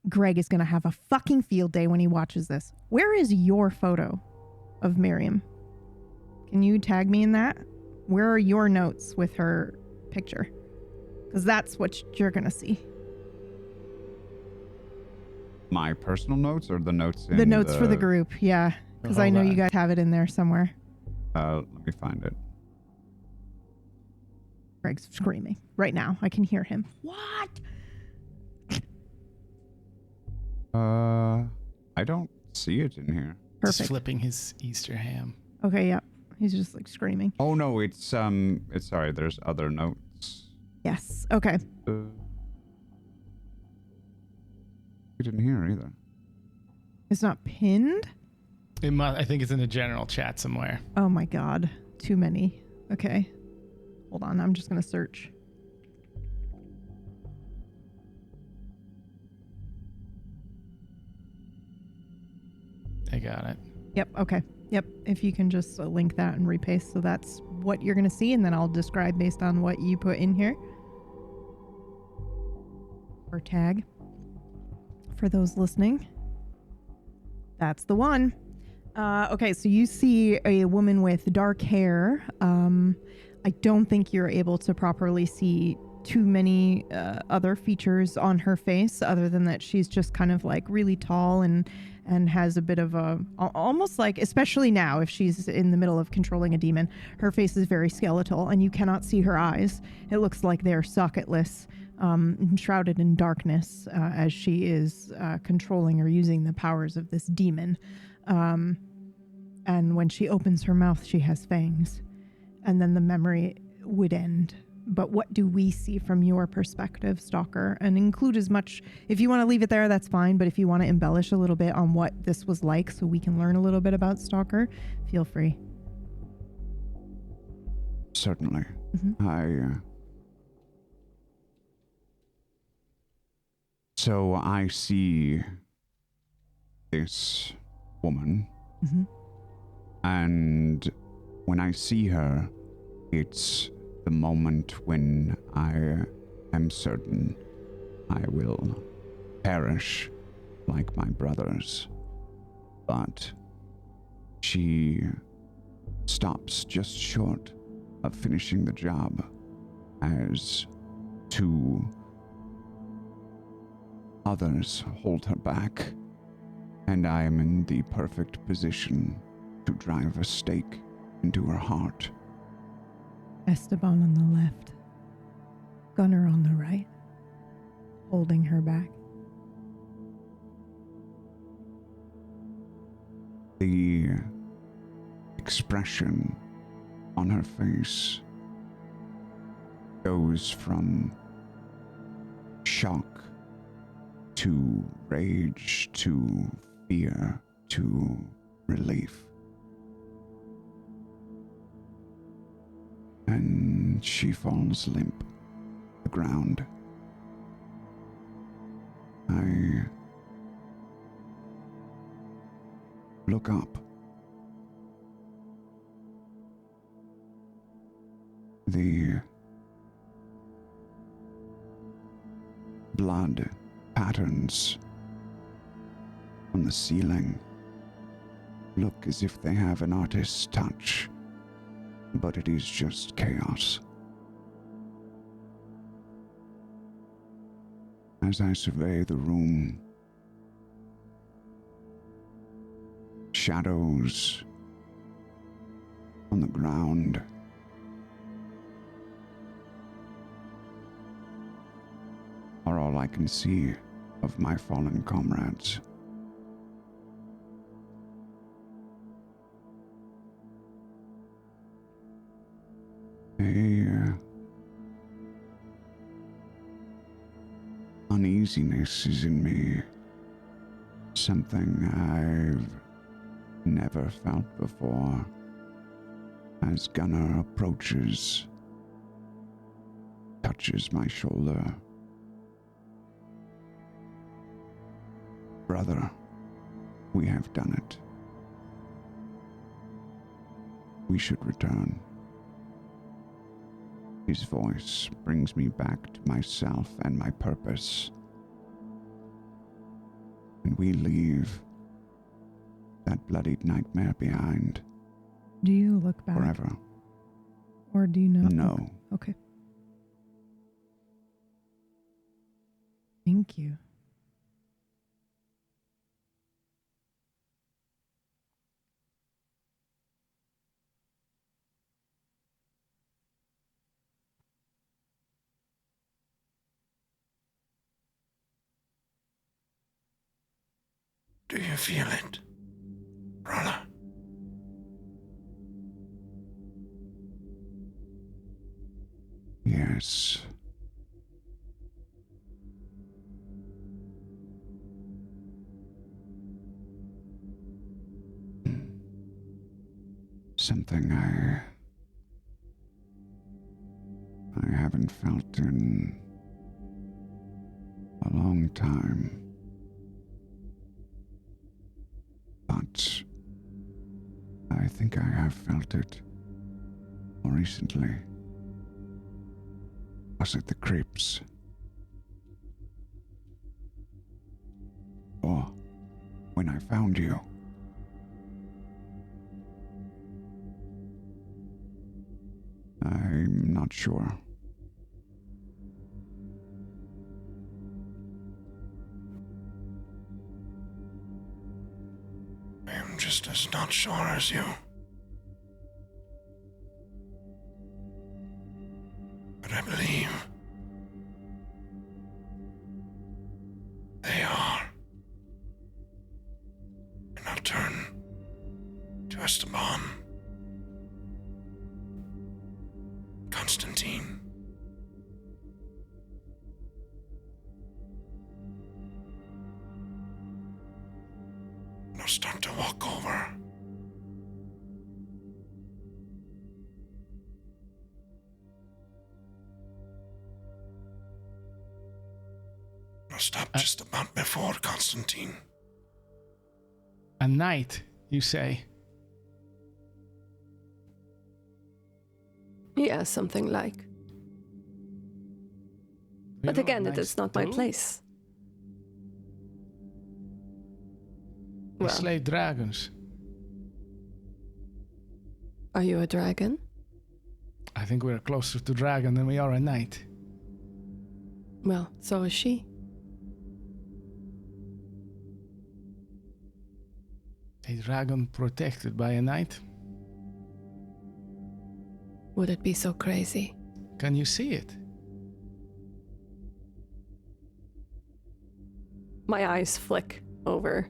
Greg is going to have a fucking field day when he watches this. Where is your photo of Miriam? Can you tag me in that? Where are your notes with her picture? Because that's what you're going to see. My personal notes or the notes in the notes for the group, yeah. Because I know you guys have it in there somewhere. Let me find it. Greg's screaming right now. I can hear him. What? I don't see it in here. Perfect. Just flipping his Easter ham. Okay, yeah. He's just like screaming. Oh no, it's sorry, there's other notes. Yes. Okay. It didn't hear either. It's not pinned? I think it's in the general chat somewhere. Oh my god. Too many. Okay. Hold on. I'm just going to search. I got it. Yep. Okay. Yep. If you can just link that and repaste. So that's what you're going to see. And then I'll describe based on what you put in here. Or tag. For those listening. That's the one. Okay. So you see a woman with dark hair. I don't think you're able to properly see too many other features on her face other than that she's just kind of like really tall and has a bit of a, almost like, especially now if she's in the middle of controlling a demon, her face is very skeletal and you cannot see her eyes. It looks like they're socketless, shrouded in darkness as she is controlling or using the powers of this demon. And when she opens her mouth, she has fangs. And then the memory would end. But what do we see from your perspective, Stalker? And include as much, if you want to leave it there, that's fine. But if you want to embellish a little bit on what this was like so we can learn a little bit about Stalker, feel free. Certainly. Mm-hmm. So I see this woman. Mm-hmm. And when I see her, it's the moment when I am certain I will perish like my brothers, but she stops just short of finishing the job as two others hold her back, and I am in the perfect position to drive a stake into her heart. Esteban on the left, Gunnar on the right, holding her back. The expression on her face goes from shock to rage to fear to relief. And she falls limp to the ground. I look up. The blood patterns on the ceiling look as if they have an artist's touch, but it is just chaos. As I survey the room, shadows on the ground, are all I can see of my fallen comrades. Uneasiness is in me, something I've never felt before. As Gunnar approaches, touches my shoulder. Brother, we have done it. We should return. His voice brings me back to myself and my purpose. And we leave that bloodied nightmare behind. Do you look back? Forever. Or do you not? No. Look? Okay. Thank you. Do you feel it, brother? Yes. Something I haven't felt in a long time. But I think I have felt it more recently. Was it the creeps? Or when I found you? I'm not sure. I'm just as not sure as you. But I believe they are. And I'll turn to Esteban, Constantine. And I'll start to walk over. I'll stop just about before Constantine. A knight, you say? Yeah, something like. But again, it is not my place. I slay dragons. Are you a dragon? I think we're closer to dragon than we are a knight. Well, so is she. A dragon protected by a knight? Would it be so crazy? Can you see it? My eyes flick over.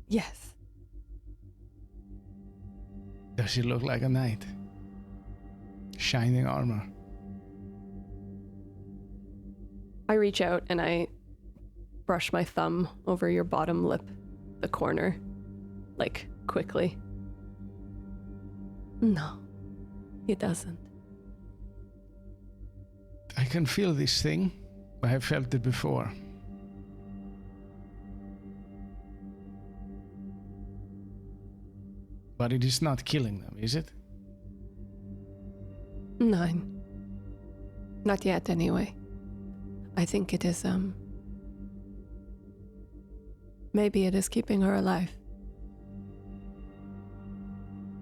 Yes. Does she look like a knight? Shining armor. I reach out and I brush my thumb over your bottom lip, the corner, like quickly. No, he doesn't. I can feel this thing. I have felt it before. But it is not killing them, is it? Nine. Not yet, anyway. I think it is, maybe it is keeping her alive.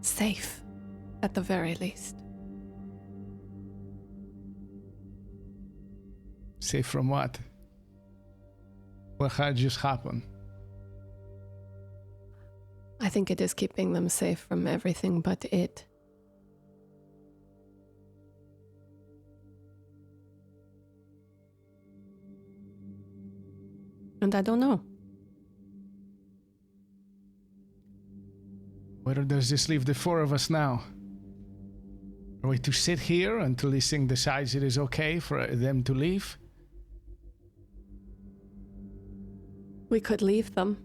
Safe, at the very least. Safe from what? What had just happened? I think it is keeping them safe from everything but it. And I don't know. Where does this leave the four of us now? Are we to sit here until this thing decides it is okay for them to leave? We could leave them.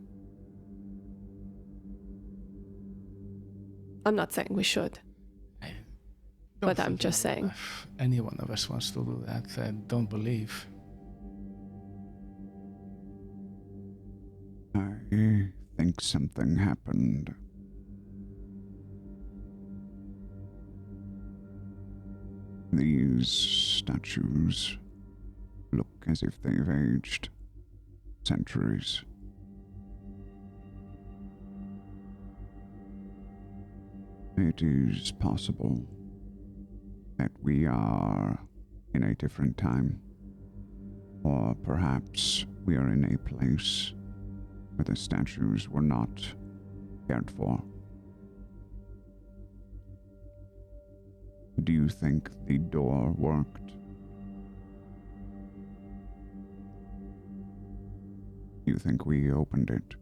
I'm not saying we should. But I'm just saying. If any one of us wants to do that, I don't believe. I think something happened. These statues look as if they've aged centuries. It is possible that we are in a different time, or perhaps we are in a place where the statues were not cared for. Do you think the door worked? You think we opened it?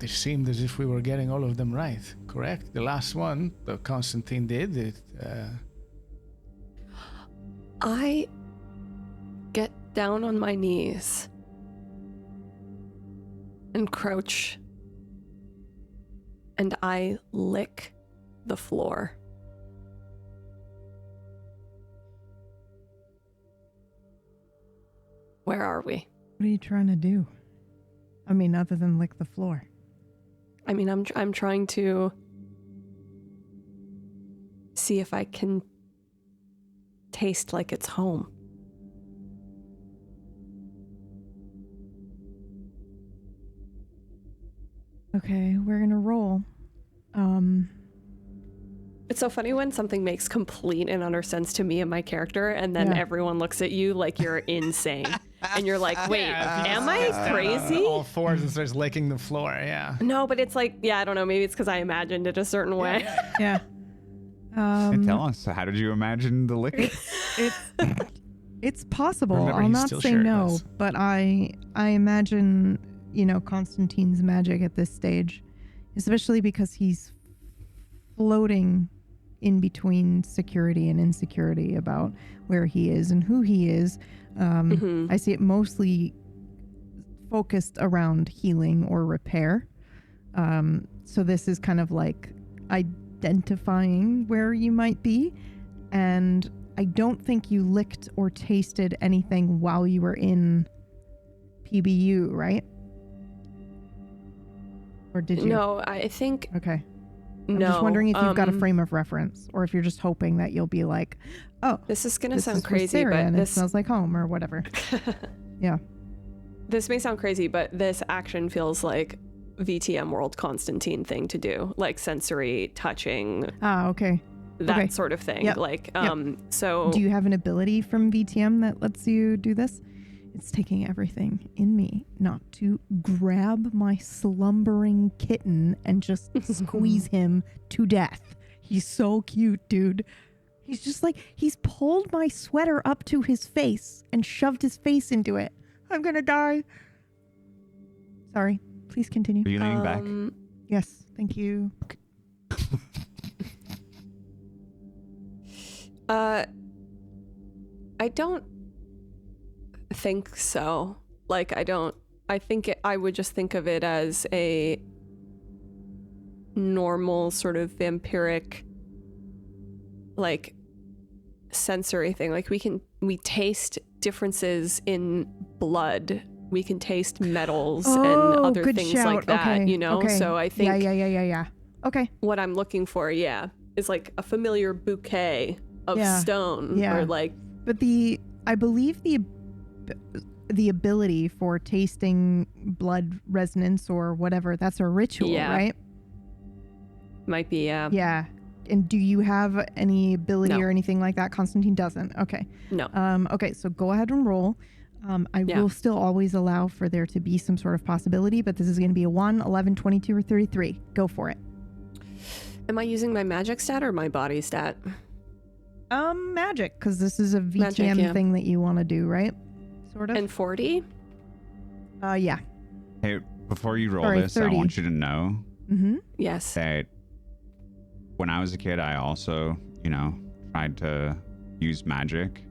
It seemed as if we were getting all of them right, correct? The last one that Constantine did, it, I get down on my knees and crouch, and I lick the floor. Where are we? What are you trying to do? I mean, other than lick the floor. I mean, I'm trying to see if I can taste like it's home. Okay, we're gonna roll. It's so funny when something makes complete and utter sense to me and my character, and then everyone looks at you like you're insane. And you're like, wait, am I crazy? All fours and starts licking the floor, yeah. No, but it's like, I don't know, maybe it's because I imagined it a certain way. Yeah. And tell us, how did you imagine the liquor? It's possible. Remember, I'll he's not still say no, shirtless. but I imagine, Constantine's magic at this stage, especially because he's floating in between security and insecurity about where he is and who he is. I see it mostly focused around healing or repair. So this is kind of like identifying where you might be. And I don't think you licked or tasted anything while you were in PBU, right? Or did you? No, I think... Okay. I'm just wondering if you've got a frame of reference, or if you're just hoping that you'll be like, oh, this is gonna sound crazy, but and it smells like home or whatever. Yeah. This may sound crazy, but this action feels like VTM World Constantine thing to do, like sensory touching. Ah, okay. That sort of thing. Yep. Like, Yep. So do you have an ability from VTM that lets you do this? It's taking everything in me not to grab my slumbering kitten and just squeeze him to death. He's so cute, dude. He's just like, he's pulled my sweater up to his face and shoved his face into it. I'm gonna die. Sorry, please continue. Are you leaning back? Yes, thank you. I don't think so. Like, I would just think of it as a normal sort of vampiric, like, sensory thing. Like, we taste differences in blood. We can taste metals and other things like that, you know? Okay. So I think Yeah. Okay. what I'm looking for, is like a familiar bouquet of stone or like. But I believe the ability for tasting blood resonance or whatever, that's a ritual, right? Might be, yeah. Yeah. And do you have any ability No. or anything like that? Constantine doesn't. Okay. No. Okay, so go ahead and roll. I will still always allow for there to be some sort of possibility, but this is going to be a 1, 11, 22, or 33. Go for it. Am I using my magic stat or my body stat? Magic, because this is a VTM thing that you want to do, right? Sort of. And 40? Yeah. Hey, before you roll 30. I want you to know Yes. that when I was a kid, I also, tried to use magic.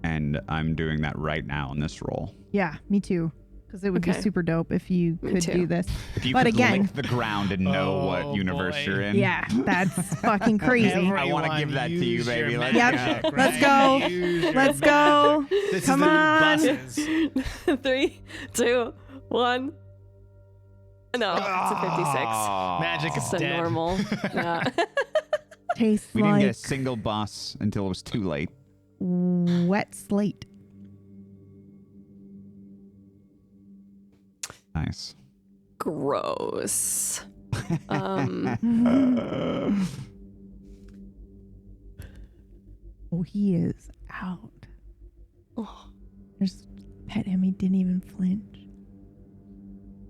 And I'm doing that right now in this roll. Yeah, me too. Because it would be super dope if you could do this. If you but could again, lick the ground and know what universe you're in. Yeah, that's fucking crazy. I want to give that to you, baby. Let's go. Let's go. This Come is the on. new buses. 3, 2, 1. No, it's a 56. Magic is It's a dead. normal. Yeah. Tastes We like didn't get a single bus until it was too late. wet slate. Nice. Gross. Oh, he is out. There's pet him. He didn't even flinch.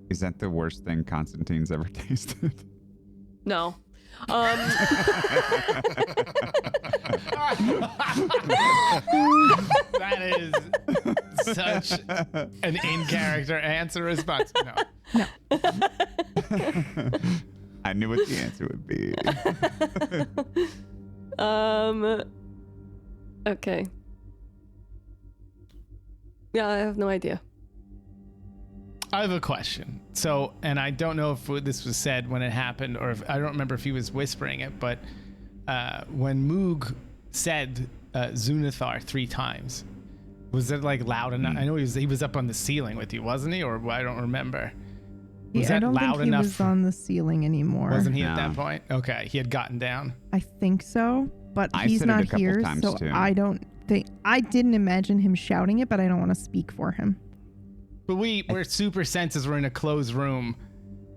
Is that the worst thing Constantine's ever tasted? No. That is such an in-character answer response. No. I knew what the answer would be. Okay. Yeah, I have no idea. I have a question. So, and I don't know if this was said when it happened, or if I don't remember if he was whispering it, but when Moog said Zunathar 3 times, was it like loud enough? I know he was up on the ceiling with you, wasn't he? Or I don't remember. Was that I don't loud think he enough? was on the ceiling anymore. Wasn't he at that point? Okay, he had gotten down. I think so, but I he's said it not a couple here, times, so too. I don't think. I didn't imagine him shouting it, but I don't want to speak for him. But we're super senses. We're in a closed room.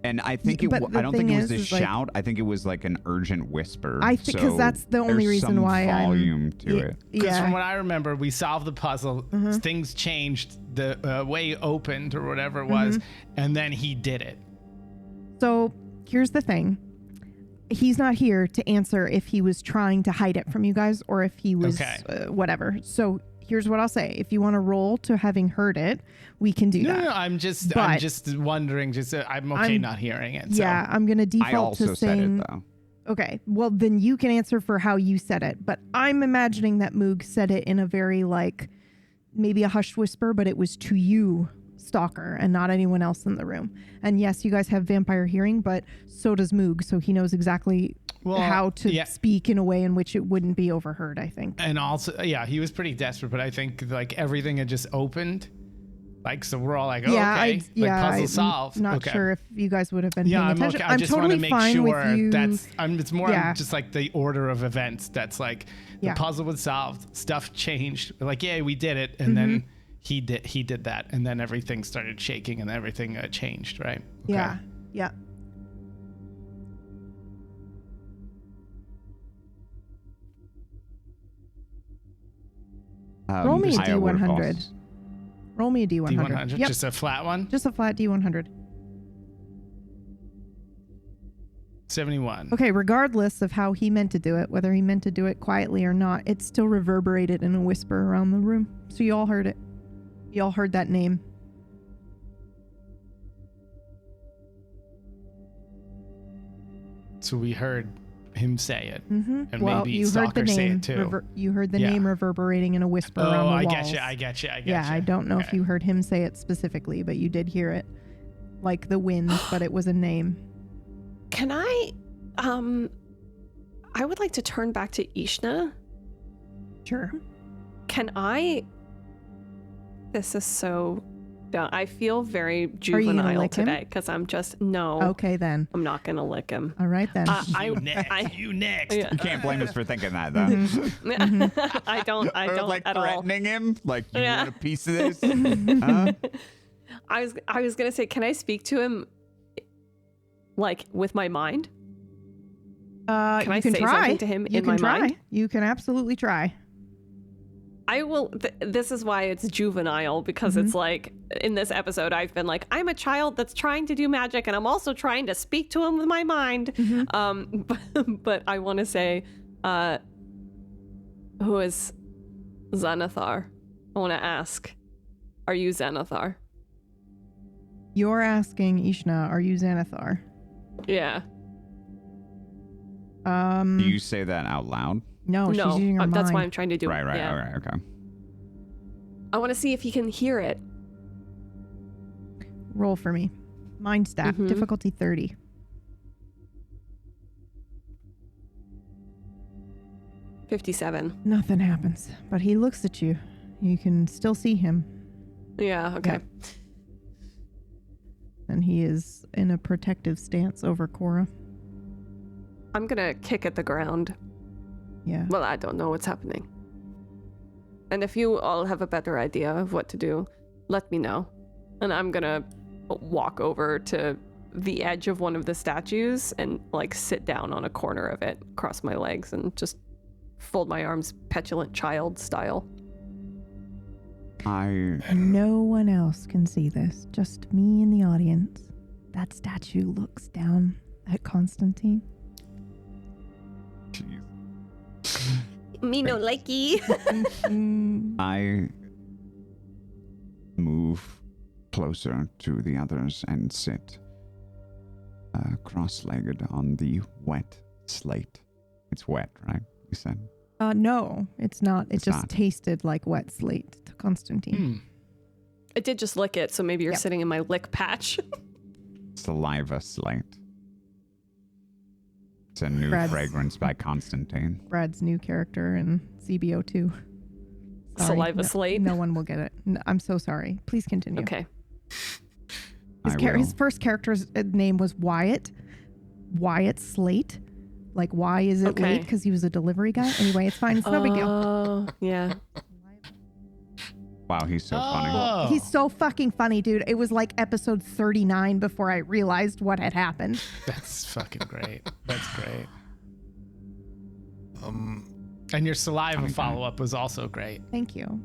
And I think But the I don't think thing it was a is, like, shout. I think it was like an urgent whisper. I think because So that's the only there's reason some why volume to Yeah. it. Because from Yeah. what I remember, we solved the puzzle. Things changed. The way opened or whatever it was, and then he did it. So here's the thing. He's not here to answer if he was trying to hide it from you guys or if he was whatever. So here's what I'll say. If you want to roll to having heard it, we can do that. No, I'm just wondering. I'm okay not hearing it. Yeah, I'm going to I default also to said saying. it though. Okay, well then you can answer for how you said it, but I'm imagining that Moog said it in a very maybe a hushed whisper, but it was to you, Stalker, and not anyone else in the room. And yes, you guys have vampire hearing, but so does Moog, so he knows exactly how to speak in a way in which it wouldn't be overheard, I think. And also, he was pretty desperate, but I think everything had just opened, Like, so we're all like, oh, okay, puzzle solved. I'm not sure if you guys would have been paying attention. I just totally want to make fine sure with you. It's more just like the order of events. That's like the puzzle was solved, stuff changed. Like, yeah, we did it, and then he did that, and then everything started shaking, and everything changed, right? Okay. Yeah. Yeah. Roll me a D100. Roll me a D100. D100? Yep. Just a flat one? Just a flat D100. 71. Okay, regardless of how he meant to do it, whether he meant to do it quietly or not, it still reverberated in a whisper around the room. So you all heard it. You all heard that name. So we heard him say it. Mm-hmm. And well, maybe you heard the Stalker name, say it too. You heard the name reverberating in a whisper around the walls. I get you. Yeah, I don't know if you heard him say it specifically, but you did hear it. Like the wind, but it was a name. Can I would like to turn back to Ishna. Sure. Can I... This is so... I feel very juvenile today because I'm just... No. Okay, then. I'm not going to lick him. All right, then. You next. You can't blame us for thinking that, though. I don't like at all. threatening him? Like, you want a piece of this? Huh? I was going to say, can I speak to him, like, with my mind? Can I say something to him in my mind? You can absolutely try. I will. This is why it's juvenile, because it's like in this episode I've been like, I'm a child that's trying to do magic, and I'm also trying to speak to him with my mind. But I want to say, who is Xanathar? I want to ask, are you Xanathar? You're asking Ishna, are you Xanathar? Yeah. Do you say that out loud? No, she's using her mind. That's why I'm trying to do it. Right, yeah. all right, okay. I want to see if he can hear it. Roll for me. Mind staff, difficulty 30. $57. Nothing happens, but he looks at you. You can still see him. Yeah, okay. Yep. And he is in a protective stance over Cora. I'm gonna kick at the ground. Yeah. Well, I don't know what's happening. And if you all have a better idea of what to do, let me know. And I'm gonna walk over to the edge of one of the statues and like sit down on a corner of it, cross my legs, and just fold my arms petulant child style. No one else can see this, just me in the audience. That statue looks down at Constantine. Jeez. Me no likey. I move closer to the others and sit cross-legged on the wet slate. It's wet, right? You said? No, it's not. It just tasted like wet slate to Constantine. I did just lick it, so maybe you're sitting in my lick patch. Saliva slate. It's a new fragrance by Constantine. Brad's new character in CBO2. Saliva slate? No one will get it. I'm so sorry. Please continue. Okay. His first character's name was Wyatt. Wyatt Slate. Like, why is it late? Because he was a delivery guy. Anyway, it's fine. It's no big deal. Oh, yeah. Wow, he's so funny. He's so fucking funny, dude. It was like episode 39 before I realized what had happened. That's fucking great. That's great. And your saliva follow-up was also great. Thank you.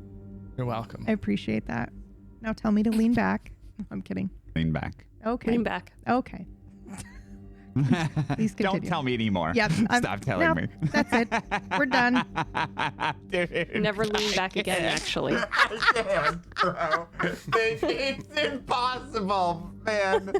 You're welcome. I appreciate that. Now tell me to lean back. I'm kidding. Lean back. Okay. Lean back. Okay. Please continue. Don't tell me anymore. Yep. Stop telling me. That's it. We're done. Dude. Never lean back again, actually. I can't, bro. It's impossible, man.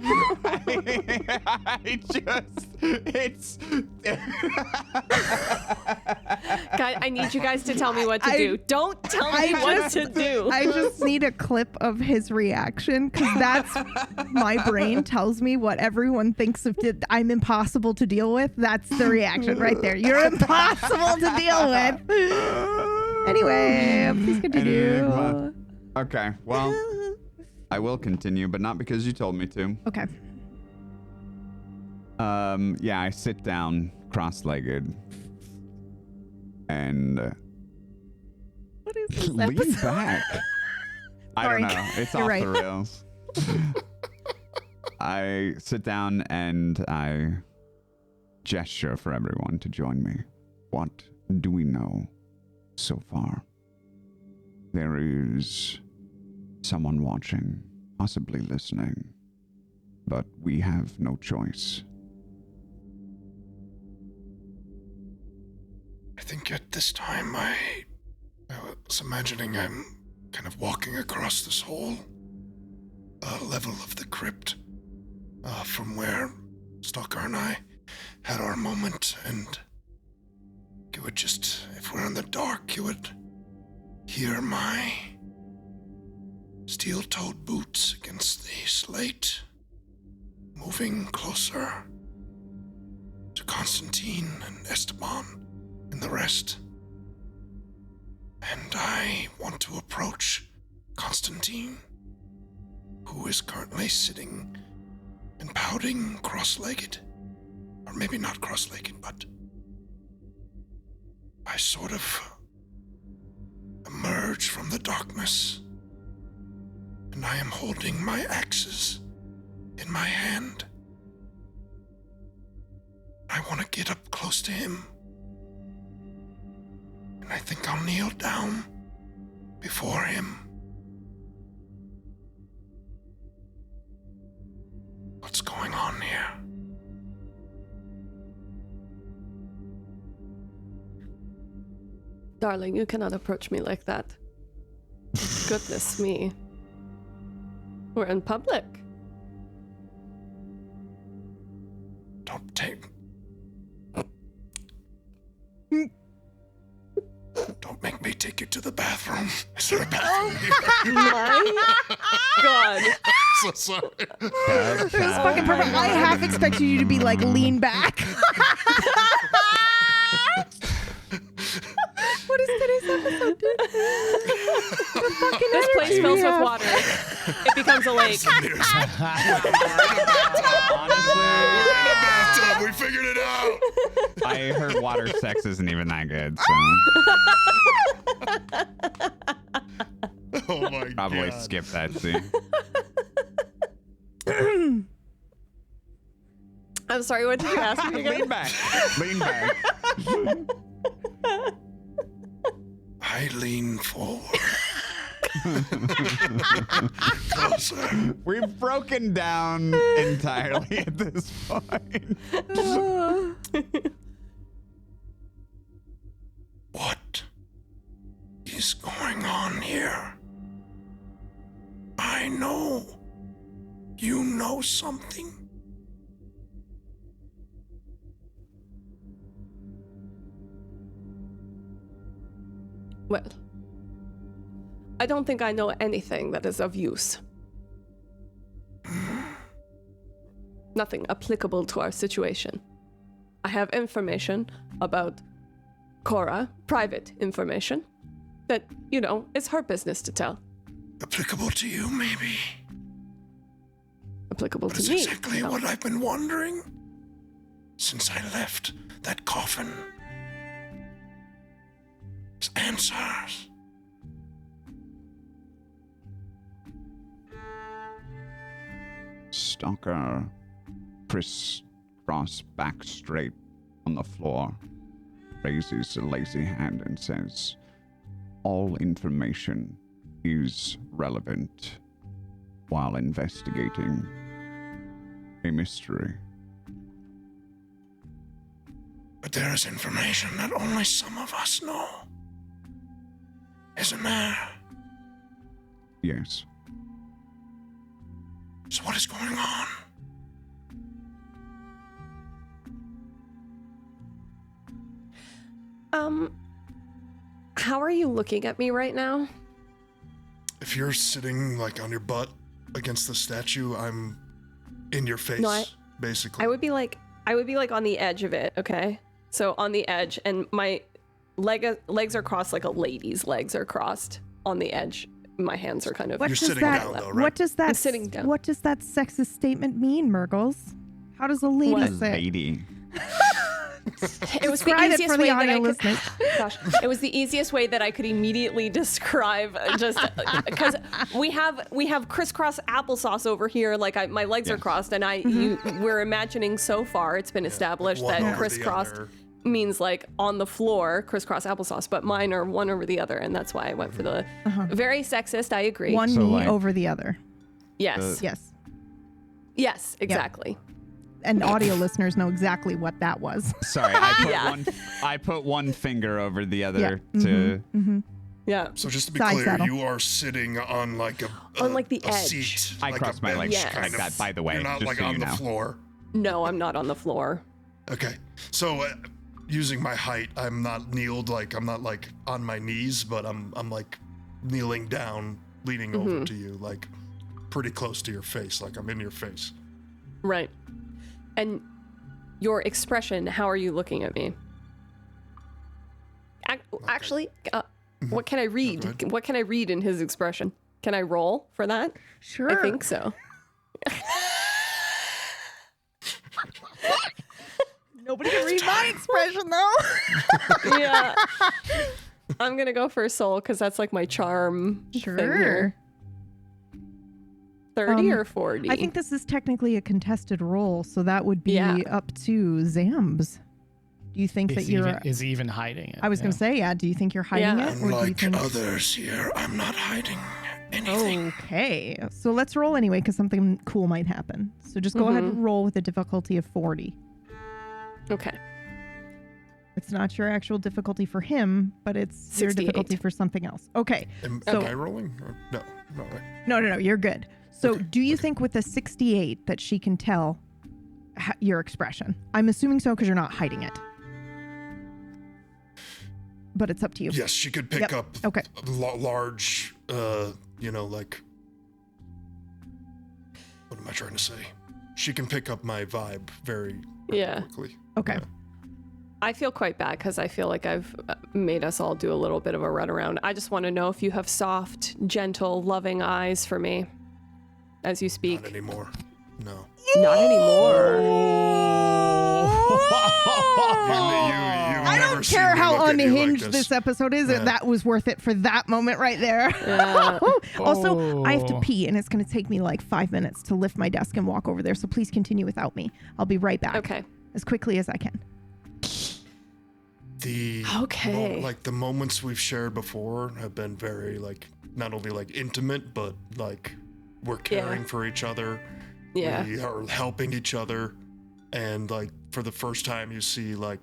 Guys, I need you guys to tell me what to do. Don't tell me what to do. I just need a clip of his reaction, because that's my brain tells me what everyone thinks of. I'm impossible to deal with. That's the reaction right there. You're impossible to deal with. Anyway, please continue. Okay, well, I will continue, but not because you told me to. Okay. Yeah, I sit down cross-legged and What is this lean episode? back. I don't Sorry. know. It's You're off right. the rails. I sit down and I gesture for everyone to join me. What do we know so far? There is someone watching, possibly listening, but we have no choice. I think at this time I was imagining I'm kind of walking across this whole level of the crypt from where Stalker and I had our moment, and you would just, if we're in the dark, you would hear my steel-toed boots against the slate, moving closer to Constantine and Esteban and the rest. And I want to approach Constantine, who is currently sitting and pouting cross-legged. Or maybe not cross-legged, but I sort of emerge from the darkness, and I am holding my axes in my hand. I want to get up close to him, and I think I'll kneel down before him. What's going on here? Darling, you cannot approach me like that. Goodness me. We're in public. Don't take... Don't make me take you to the bathroom. Is there a bathroom here? My God. So sorry. It was fucking perfect. I half expected you to be like lean back. What is today's episode, dude? This place fills with water. It becomes a lake. We figured it out. I heard water sex isn't even that good, so Oh my god. probably skip that scene. I'm sorry, what did you ask me again? Lean back. Lean back. I lean forward. Closer. We've broken down entirely at this point. What is going on here? I know. You know something. Well, I don't think I know anything that is of use. Nothing applicable to our situation. I have information about Cora, private information, that, you know, it's her business to tell. Applicable to you, maybe. Applicable That's to me. exactly No. what I've been wondering since I left that coffin. It's answers. Stalker crisscross back straight on the floor, raises a lazy hand and says, all information is relevant while investigating a mystery. But there is information that only some of us know. Isn't there? Yes. So what is going on? How are you looking at me right now? If you're sitting like on your butt against the statue, I'm in your face, No, basically. I would be like on the edge of it, okay? So on the edge, and my legs are crossed like a lady's legs are crossed on the edge my hands are kind of. What You're does sitting that? down, though, right? What does that? I'm sitting down. What does that sexist statement mean, Mirggles? How does a lady What? say? Lady. It was the Describe it easiest for the way that audio I could. listeners. Gosh, it was the easiest way that I could immediately describe just because we have crisscross applesauce over here. Like my legs are crossed, and we're imagining so far it's been established one over that the crisscrossed other. means like on the floor, crisscross applesauce, but mine are one over the other, and that's why I went for the very sexist. I agree. One So, knee like- over the other. Yes. Yes. Yes. Exactly. And audio listeners know exactly what that was. Sorry, I put one finger over the other to. Yeah. So just to be Side clear, saddle. you are sitting on like On, like, the a edge. seat. I like cross a my legs bench like kind that, of. by the way, You're not just like so on you the know. floor. No, I'm not on the floor. Okay. So using my height, I'm not kneeled, like I'm not like on my knees, but I'm like kneeling down, leaning over to you, like pretty close to your face, like I'm in your face. Right. And your expression, how are you looking at me? Actually, what can I read? Go ahead. What can I read in his expression? Can I roll for that? Sure. I think so. Nobody can read my expression though. Yeah. I'm going to go for soul because that's like my charm thing here. 30 or 40? I think this is technically a contested role, so that would be Yeah. up to Zambs. Do you think that you're? Is he even hiding it? I was going to say, yeah. Do you think you're hiding Yeah. it, or do you Unlike think? others here, I'm not hiding anything. Okay, so let's roll anyway because something cool might happen. So just go ahead and roll with a difficulty of 40. Okay. It's not your actual difficulty for him, but it's your 68. difficulty for something else. Okay. Am So- I rolling? Or, no, right. No, you're good. So do you think with the 68 that she can tell your expression? I'm assuming so because you're not hiding it. But it's up to you. Yes, she could pick Yep. up Okay. large, like, what am I trying to say? She can pick up my vibe very Yeah. quickly. Okay. Yeah. I feel quite bad because I feel like I've made us all do a little bit of a runaround. I just want to know if you have soft, gentle, loving eyes for me as you speak. Not anymore. No. Not anymore. I don't care how unhinged this episode is. Yeah. That was worth it for that moment right there. Yeah. Also, I have to Oh. pee, and it's going to take me like 5 minutes to lift my desk and walk over there. So please continue without me. I'll be right back. Okay. As quickly as I can. Okay. Like the moments we've shared before have been very like not only like intimate, but like we're caring for each other. Yeah. We are helping each other, and like for the first time you see like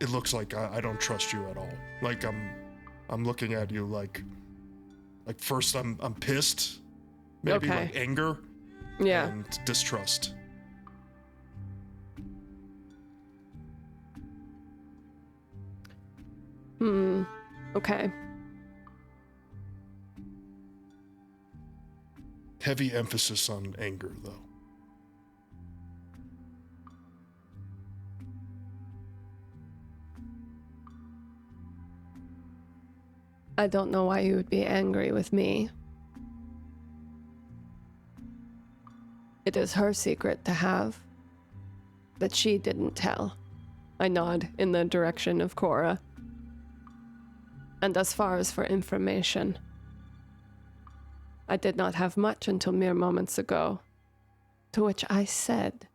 it looks like I don't trust you at all. Like I'm looking at you like first I'm pissed, maybe Okay. like anger, Yeah. and distrust. Okay. Heavy emphasis on anger though. I don't know why you would be angry with me. It is her secret to have that she didn't tell. I nod in the direction of Cora. And as far as for information, I did not have much until mere moments ago, to which I said,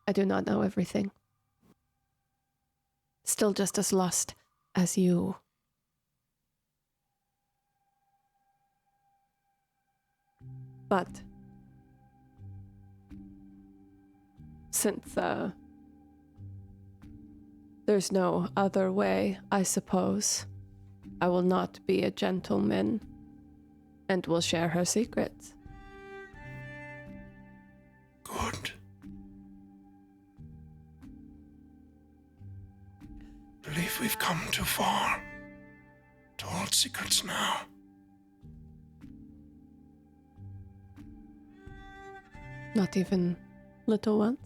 I do not know everything. Still just as lost as you. But since there's no other way, I suppose, I will not be a gentleman and will share her secrets. Good. Believe we've come too far to hold secrets now. Not even little ones?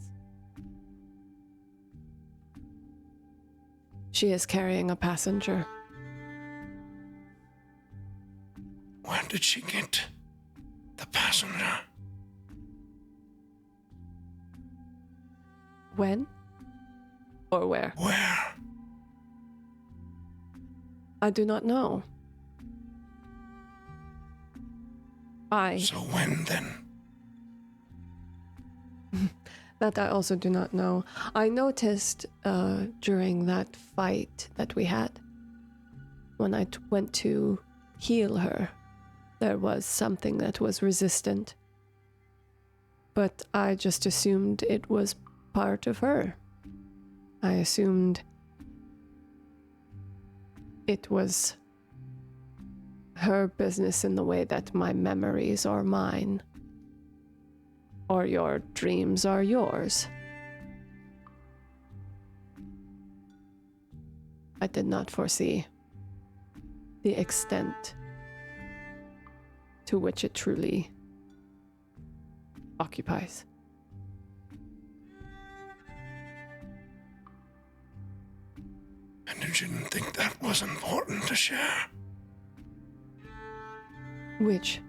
She is carrying a passenger. did she get the passenger? When? Or where? Where? I do not know. So when then? That I also do not know. I noticed during that fight that we had, when I went to heal her, there was something that was resistant. But I just assumed it was part of her. I assumed it was her business in the way that my memories are mine, or your dreams are yours. I did not foresee the extent to which it truly occupies. And you didn't think that was important to share? Which?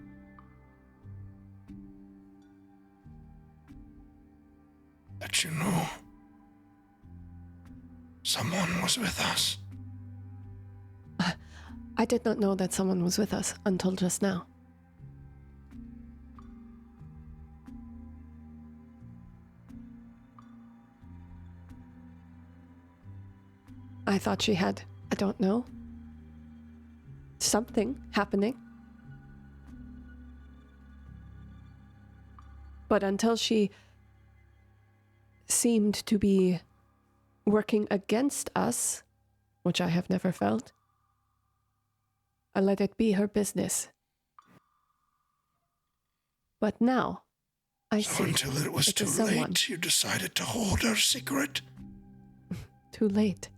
That you knew someone was with us. I did not know that someone was with us until just now. I thought she had, I don't know, something happening. But until she seemed to be working against us, which I have never felt, I let it be her business. But now, I see. So until it was too someone. late, you decided to hold our secret? Too late.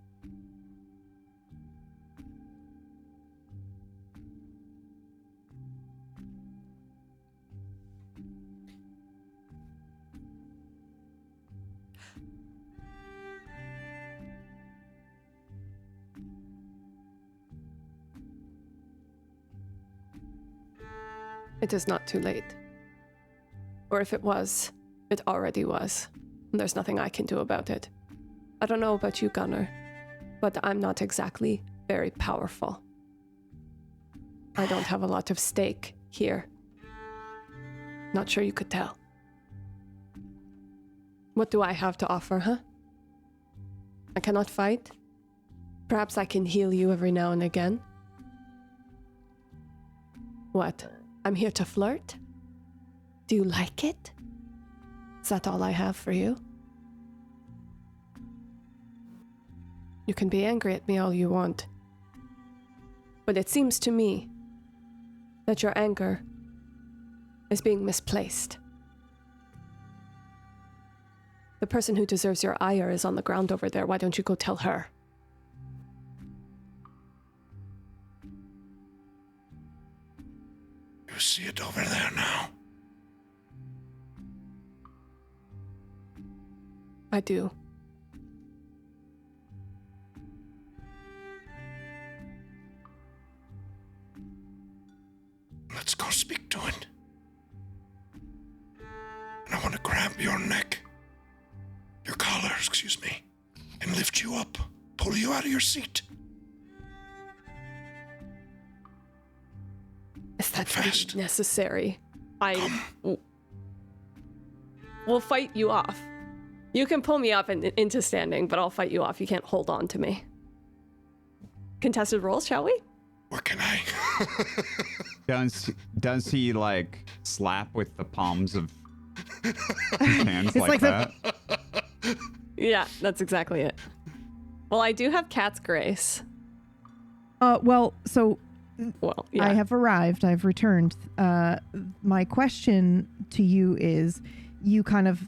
It is not too late. Or if it was, it already was. And there's nothing I can do about it. I don't know about you, Gunnar, but I'm not exactly very powerful. I don't have a lot of stake here. Not sure you could tell. What do I have to offer, huh? I cannot fight. Perhaps I can heal you every now and again. What? I'm here to flirt? Do you like it? Is that all I have for you? You can be angry at me all you want. But it seems to me that your anger is being misplaced. The person who deserves your ire is on the ground over there. Why don't you go tell her? You see it over there now? I do. Let's go speak to it. And I want to grab your neck, your collar, excuse me, and lift you up, pull you out of your seat. Is that Fast. really necessary? We'll fight you off. You can pull me up and into standing, but I'll fight you off. You can't hold on to me. Contested rolls, shall we? What can I? Does he like slap with the palms of his hands like that? Yeah, that's exactly it. Well, I do have cat's grace. Well, yeah. I have arrived. I've returned. My question to you is, you kind of,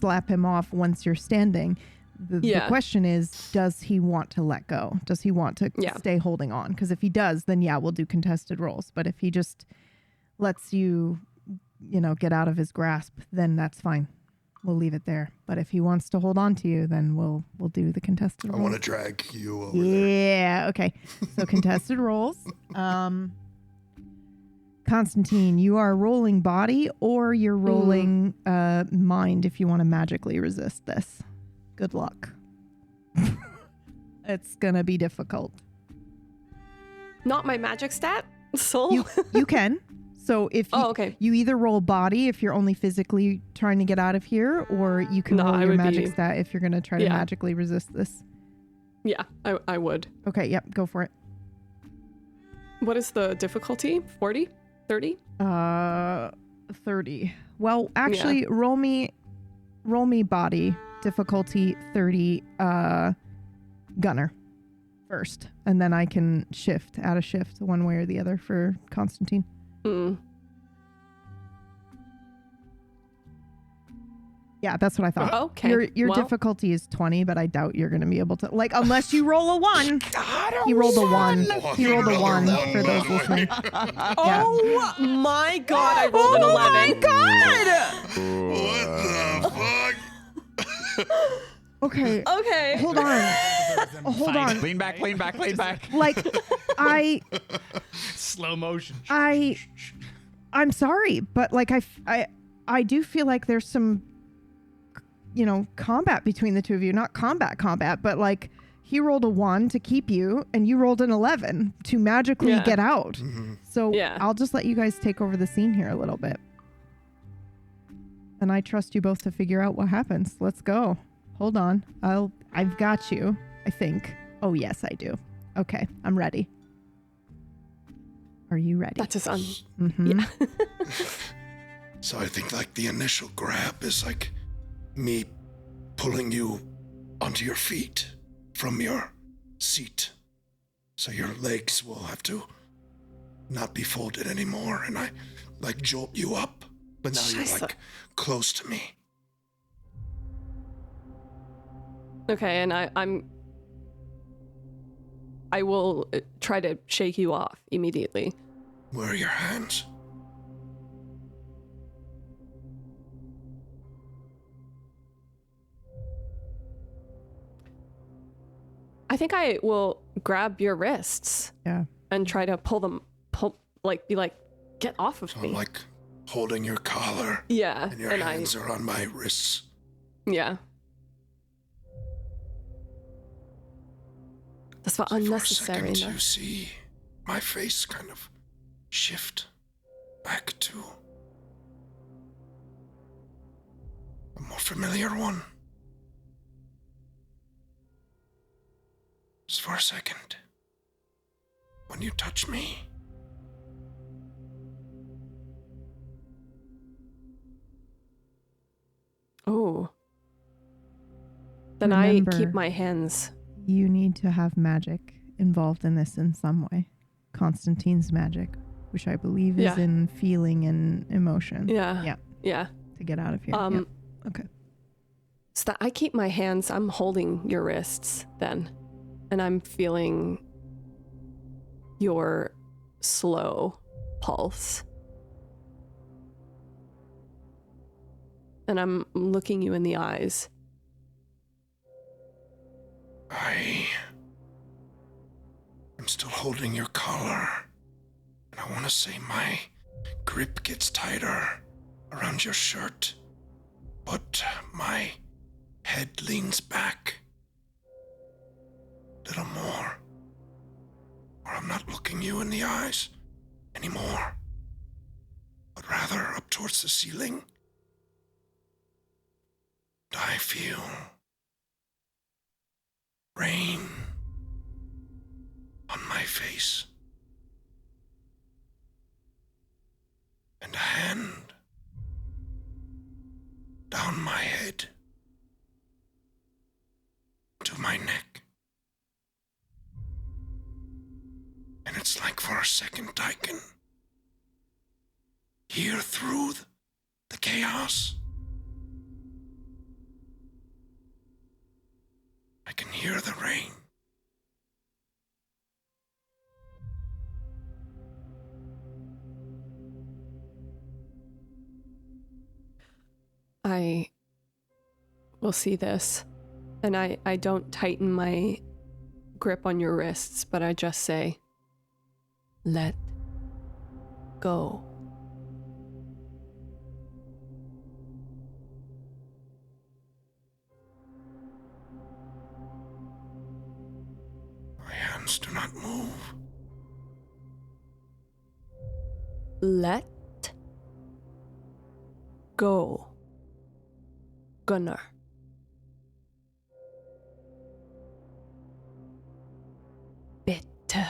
slap him off once you're standing. The question is, does he want to let go? Does he want to stay holding on? Because if he does, then we'll do contested rolls. But if he just lets you, get out of his grasp, then that's fine. We'll leave it there. But if he wants to hold on to you, then we'll do the contested rolls. I want to drag you over there. Yeah, okay. So contested rolls. Constantine, you are rolling body or you're rolling mind if you want to magically resist this. Good luck. It's going to be difficult. Not my magic stat? Soul? You can. So if you, okay. you either roll body if you're only physically trying to get out of here, or you can roll your magic stat if you're going to try to magically resist this. Yeah, I would. Okay, yep, go for it. What is the difficulty? 40? 30? 30. Well, actually, roll me body, difficulty 30, gunner first, and then I can add a shift one way or the other for Constantine. Yeah, that's what I thought. Okay. Your difficulty is 20, but I doubt you're going to be able to, like, unless you roll a 1. He rolled a 1. He rolled a 1 for those listening. Oh my god, I rolled an 11. Oh my god! What the fuck? Okay. Hold on. Lean back. Like, Slow motion. I'm sorry, but like I do feel like there's some, combat between the two of you. Not combat, but like he rolled a 1 to keep you and you rolled an 11 to magically get out. Mm-hmm. So I'll just let you guys take over the scene here a little bit. And I trust you both to figure out what happens. Let's go. Hold on. I've got you, I think. Oh, yes, I do. Okay, I'm ready. Are you ready? That's his son. Mm-hmm. Yeah. So I think like the initial grab is like me pulling you onto your feet from your seat. So your legs will have to not be folded anymore, and I like jolt you up, but now you're like close to me. Okay, and I will try to shake you off immediately. Where are your hands? I think I will grab your wrists. Yeah. And try to be like, get off of me. I'm like holding your collar. Yeah. And your hands are on my wrists. Yeah. That's what unnecessary. For a second, you see my face kind of shift back to a more familiar one. Just for a second. When you touch me, oh. Then remember, I keep my hands. You need to have magic involved in this in some way. Constantine's magic, which I believe is in feeling and emotion. Yeah. To get out of here. Okay. So that I keep my hands, I'm holding your wrists then, and I'm feeling your slow pulse. And I'm looking you in the eyes. I'm still holding your collar, and I want to say my grip gets tighter around your shirt, but my head leans back a little more, or I'm not looking you in the eyes anymore, but rather up towards the ceiling. I feel rain on my face, and a hand down my head to my neck. And it's like for a second I can hear through the chaos. I can hear the rain. I will see this, and I don't tighten my grip on your wrists, but I just say, let go. My hands do not move. Let go. Gunnar. Bitte.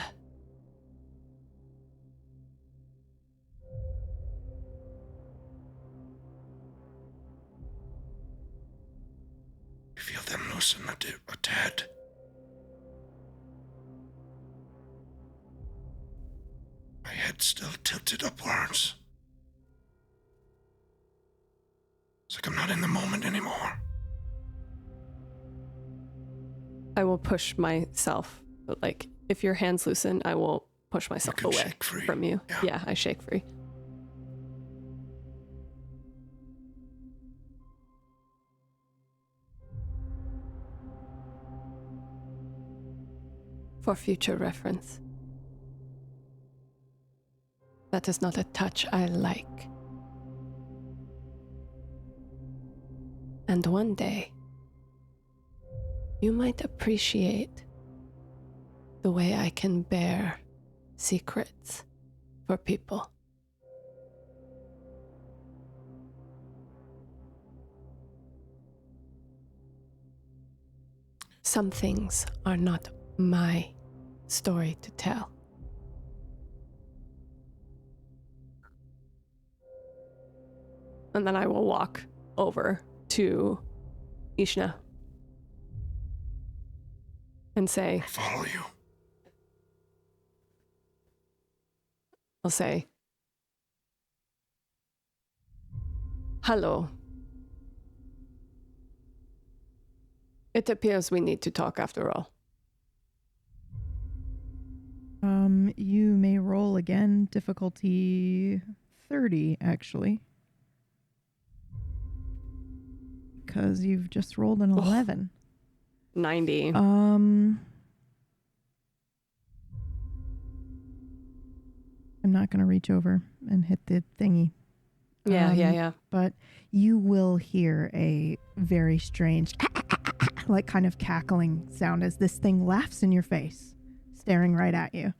You feel them loosen a tad. My head still tilted upwards. It's like I'm not in the moment anymore. I will push myself. Like, if your hands loosen, I will push myself away shake free. from you. Yeah. I shake free. For future reference. That is not a touch I like. And one day, you might appreciate the way I can bear secrets for people. Some things are not my story to tell. And then I will walk over to Ishna and say, I'll follow you. I'll say, hello. It appears we need to talk after all. You may roll again, difficulty 30, actually. Because you've just rolled an 11. 90. I'm not going to reach over and hit the thingy. Yeah. But you will hear a very strange, like kind of cackling sound as this thing laughs in your face, staring right at you,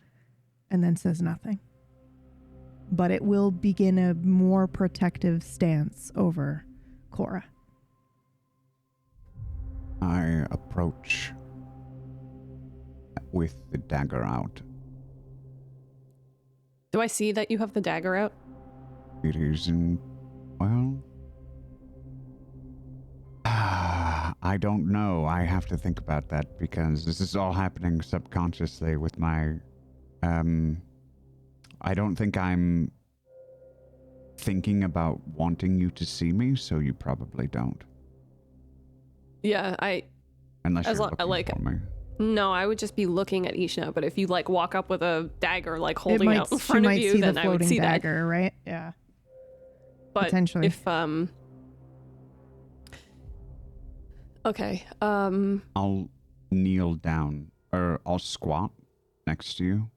and then says nothing. But it will begin a more protective stance over Cora. I approach with the dagger out. Do I see that you have the dagger out? It is in, well, I don't know. I have to think about that because this is all happening subconsciously with my, I don't think I'm thinking about wanting you to see me, so you probably don't. Yeah, Unless as you're long- looking like- for me. No, I would just be looking at Ishna, but if you like walk up with a dagger like holding it out in front of you, then I would see dagger, that. right? Yeah. But potentially. if okay, I'll kneel down, or I'll squat next to you,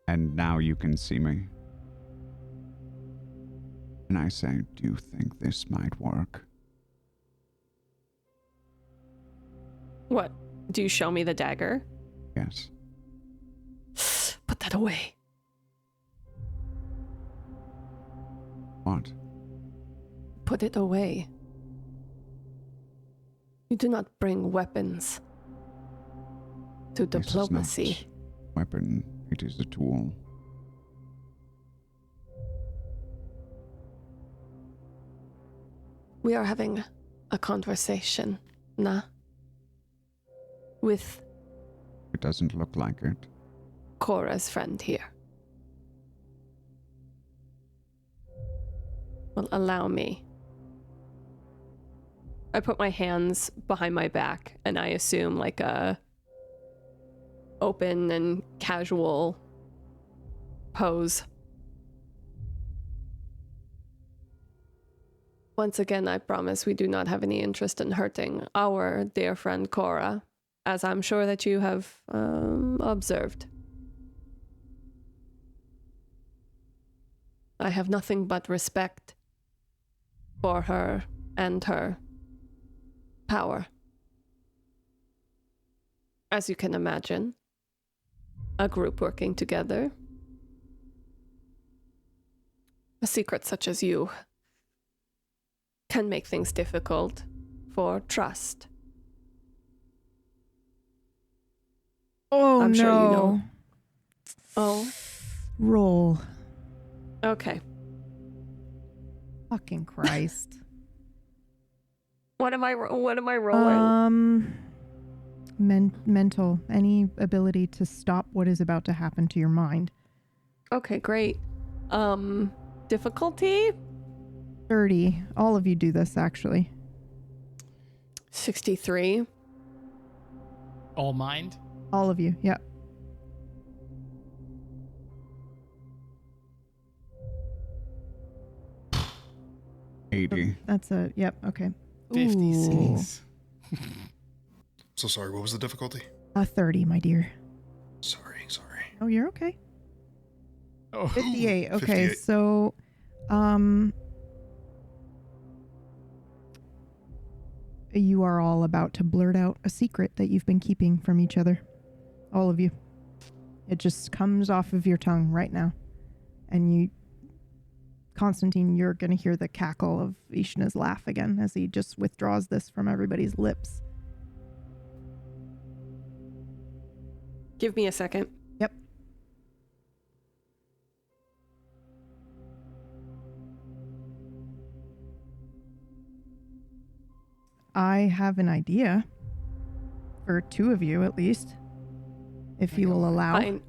and now you can see me. And I say, do you think this might work? what? Do you show me the dagger? Yes. Put that away. What? Put it away. You do not bring weapons to diplomacy. This is not a weapon, it is a tool. We are having a conversation, nah? With It doesn't look like it. Cora's friend here. Well, allow me. I put my hands behind my back and I assume like a open and casual pose. Once again, I promise we do not have any interest in hurting our dear friend Cora, as I'm sure that you have observed. I have nothing but respect for her and her power. As you can imagine, a group working together, a secret such as you can make things difficult for trust. Oh, I'm no. sure you know. Oh. Roll. Okay. Fucking Christ. What am I rolling? Mental. Any ability to stop what is about to happen to your mind. Okay, great. Difficulty? 30. All of you do this, actually. 63. All mind? All of you, yep. That's a, yep, okay. 56. So sorry, what was the difficulty? 30, my dear. Sorry. Oh, you're okay. Oh. 58, okay, 58. so, you are all about to blurt out a secret that you've been keeping from each other. All of you. It just comes off of your tongue right now. And you, Constantine, you're going to hear the cackle of Ishna's laugh again as he just withdraws this from everybody's lips. Give me a second. Yep. I have an idea. For 2 of you, at least. If you will allow. Fine.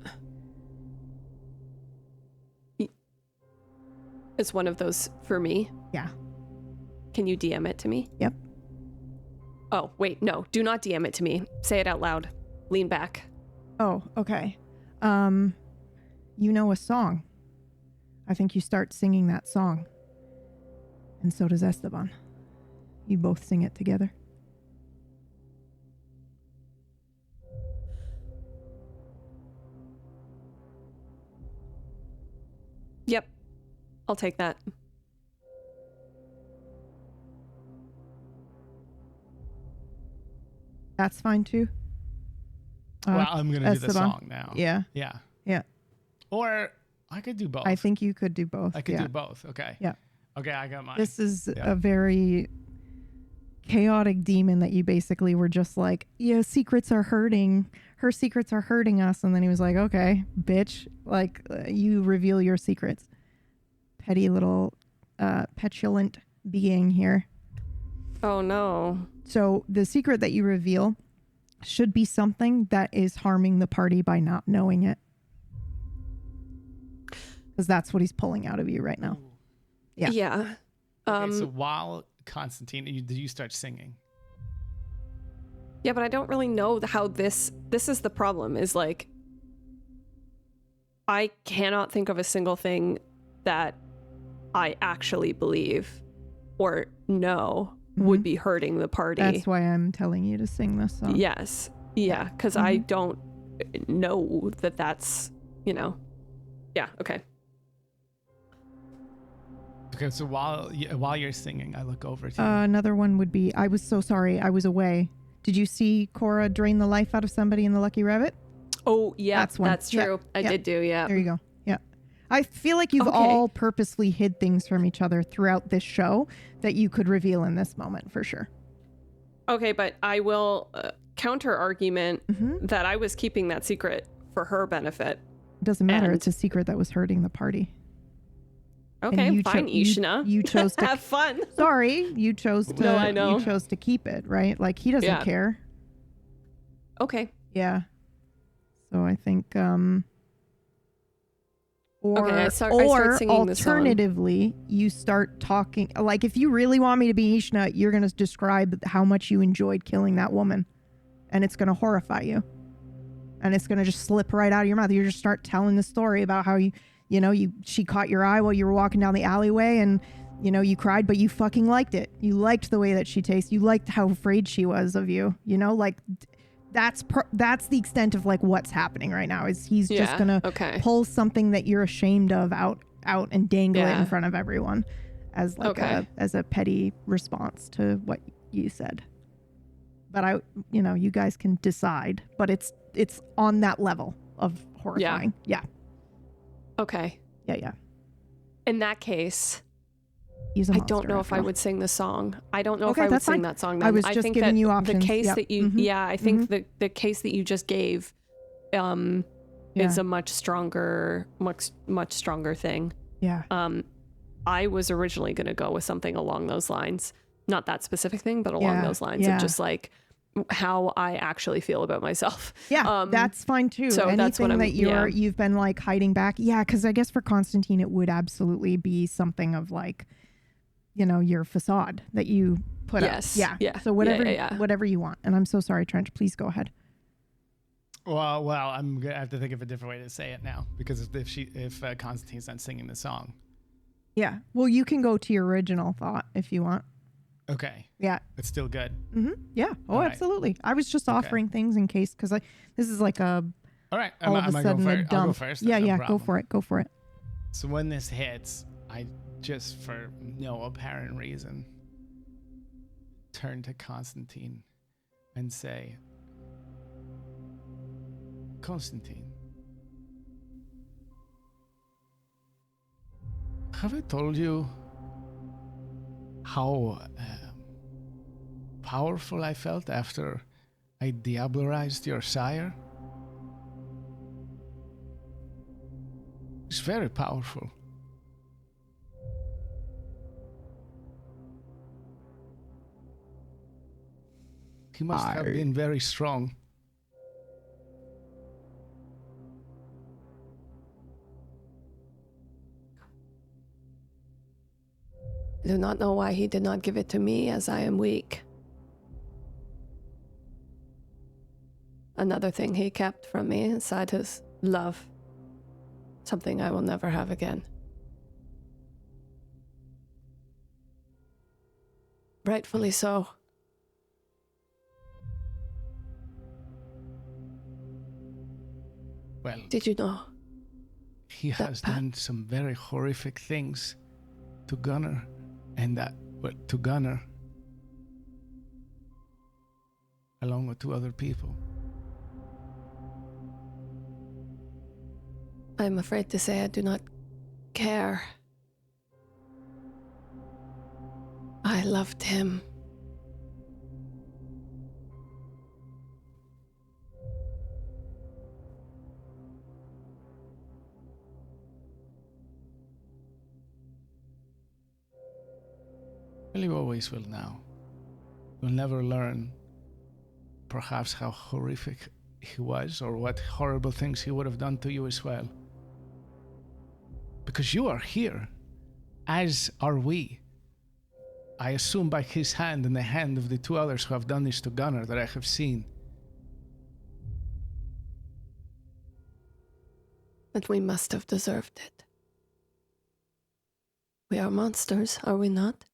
It's one of those for me. Yeah. Can you DM it to me? Yep. Oh, wait, no. Do not DM it to me. Say it out loud. Lean back. Oh, okay. You know a song. I think you start singing that song. And so does Esteban. You both sing it together. Yep. I'll take that. That's fine too. Well, I'm going to do the Esteban. song now. Yeah. Yeah. Yeah. Or I could do both. I think you could do both. I could yeah. do both. Okay. Yeah. Okay, I got mine. This is a very chaotic demon that you basically were just like, yeah, secrets are hurting. Her secrets are hurting us. And then he was like, okay, bitch, like you reveal your secrets. Petty little petulant being here. Oh, no. So the secret that you reveal should be something that is harming the party by not knowing it. Because that's what he's pulling out of you right now. Yeah. Yeah. Okay, so while Constantine, you start singing. Yeah, but I don't really know how this is the problem, is like, I cannot think of a single thing that I actually believe or know would be hurting the party. That's why I'm telling you to sing this song. Yes. Yeah, because I don't know that that's, Yeah, okay. Okay, so while you're singing, I look over to you. Another one would be, I was so sorry, I was away. Did you see Cora drain the life out of somebody in the Lucky Rabbit? Oh, yeah, that's true. Yeah. I did do, yeah. There you go. Yeah. I feel like you've all purposely hid things from each other throughout this show that you could reveal in this moment for sure. Okay, but I will counter argument that I was keeping that secret for her benefit. It doesn't matter. It's a secret that was hurting the party. Okay, fine, Ishna. You chose to have fun. Sorry, you chose to. No, I know. You chose to keep it, right? Like he doesn't care. Okay. Yeah. So I think, or I start singing this song. Alternatively, you start talking. Like if you really want me to be Ishna, you're gonna describe how much you enjoyed killing that woman, and it's gonna horrify you, and it's gonna just slip right out of your mouth. You just start telling the story about how she caught your eye while you were walking down the alleyway and, you cried, but you fucking liked it. You liked the way that she tastes. You liked how afraid she was of you, like that's the extent of like what's happening right now is he's just going to pull something that you're ashamed of out out and dangle it Yeah. in front of everyone as like Okay. as a petty response to what you said. But you guys can decide, but it's on that level of horrifying. Yeah. Okay. Yeah. In that case, He's a I monster don't know if after I all. would sing the song. I don't know if Okay, I would that's sing fine. that song. Then. I was just think giving that you options. The case Yep. that you, I think the case that you just gave, is a much stronger thing. Yeah. I was originally going to go with something along those lines, not that specific thing, but along those lines of just like how I actually feel about myself. Yeah, that's fine too. So Anything that's what that you've been like hiding back. Yeah, because I guess for Constantine it would absolutely be something of like, your facade that you put up. Yeah. So whatever you want. And I'm so sorry, Trench. Please go ahead. Well, I'm gonna have to think of a different way to say it now because if Constantine's not singing the song. Yeah. Well, you can go to your original thought if you want. Okay. Yeah. It's still good. Mm-hmm. Yeah. Oh, right. Absolutely. I was just offering things in case because this is like a. All right. All of a sudden a dump. I'll go first. Yeah. No Go problem. for it. Go for it. So when this hits, I just for no apparent reason turn to Constantine and say, Constantine, have I told you how powerful I felt after I diablerized your sire? It's very powerful. He must have been very strong. I do not know why he did not give it to me, as I am weak. Another thing he kept from me inside his love. Something I will never have again. Rightfully so. Well, Did you know? He has done some very horrific things to Gunnar, and to Gunnar, along with 2 other people. I'm afraid to say I do not care. I loved him. Well, you always will now. You'll never learn, perhaps, how horrific he was or what horrible things he would have done to you as well. Because you are here, as are we. I assume by his hand and the hand of the 2 others who have done this to Gunnar that I have seen. But we must have deserved it. We are monsters, are we not?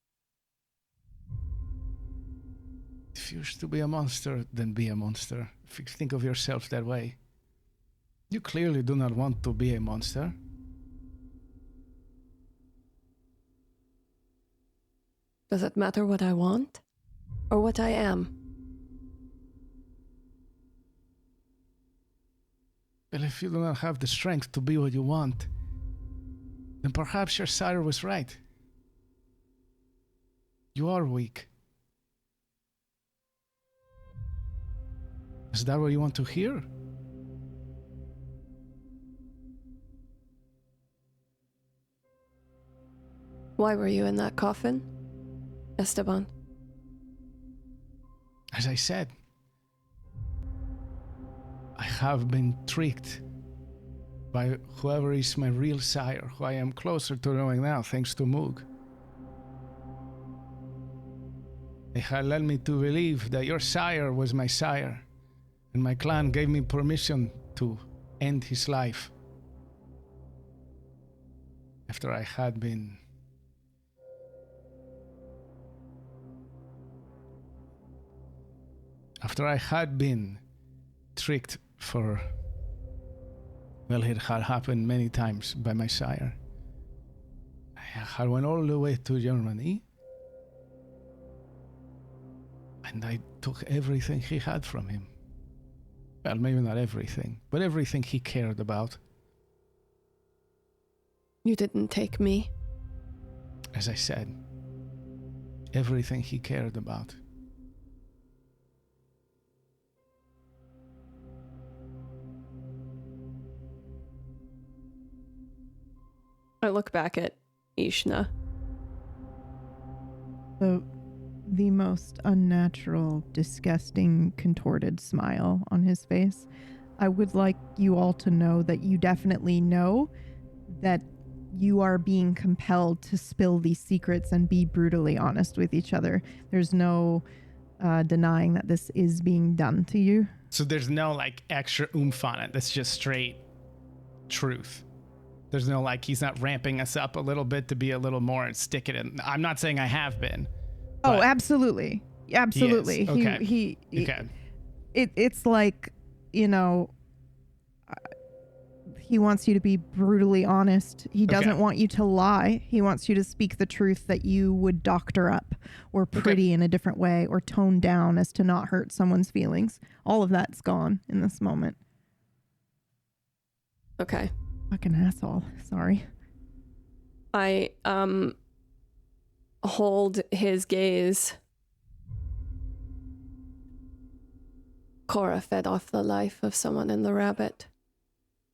If you wish to be a monster, then be a monster. If you think of yourself that way. You clearly do not want to be a monster. Does it matter what I want? Or what I am? Well, if you do not have the strength to be what you want, then perhaps your sire was right. You are weak. Is that what you want to hear? Why were you in that coffin, Esteban? As I said, I have been tricked by whoever is my real sire, who I am closer to knowing now, thanks to Moog. They had led me to believe that your sire was my sire, and my clan gave me permission to end his life. After I had been tricked for, well, it had happened many times by my sire. I went all the way to Germany. And I took everything he had from him. Well, maybe not everything, but everything he cared about. You didn't take me. As I said, everything he cared about. I look back at Ishna. The most unnatural, disgusting, contorted smile on his face. I would like you all to know that you definitely know that you are being compelled to spill these secrets and be brutally honest with each other. There's no denying that this is being done to you. So there's no like extra oomph on it. That's just straight truth. There's no like, he's not ramping us up a little bit to be a little more and stick it in. I'm not saying I have been. Oh, absolutely. Absolutely. Okay. Okay. It's like, you know, he wants you to be brutally honest. He doesn't want you to lie. He wants you to speak the truth that you would doctor up or pretty in a different way or tone down as to not hurt someone's feelings. All of that's gone in this moment. Okay. Fucking asshole. Sorry. I hold his gaze. Cora fed off the life of someone in the rabbit.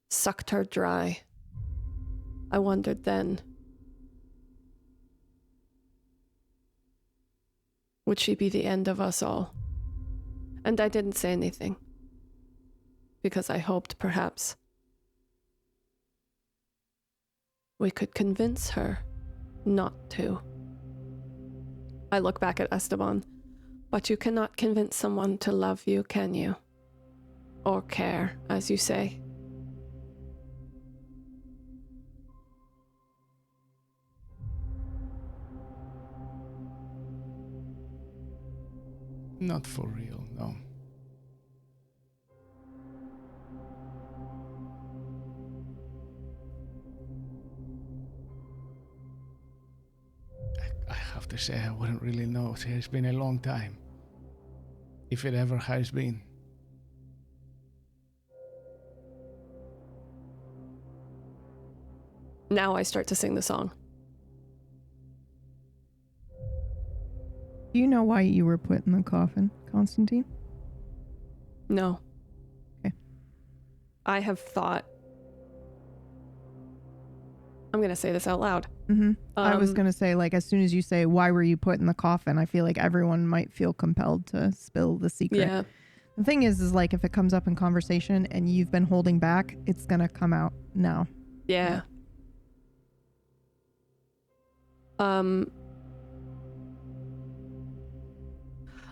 Sucked her dry. I wondered then, would she be the end of us all? And I didn't say anything, because I hoped perhaps we could convince her not to. I look back at Esteban, but you cannot convince someone to love you, can you? Or care, as you say. Not for real, no. I have to say, I wouldn't really know. It has been a long time. If it ever has been. Now I start to sing the song. Do you know why you were put in the coffin, Constantine? No. Okay. I have thought. I'm going to say this out loud. Mm-hmm. I was going to say, like, as soon as you say, why were you put in the coffin, I feel like everyone might feel compelled to spill the secret. Yeah. The thing is like, if it comes up in conversation and you've been holding back, it's going to come out now. Yeah.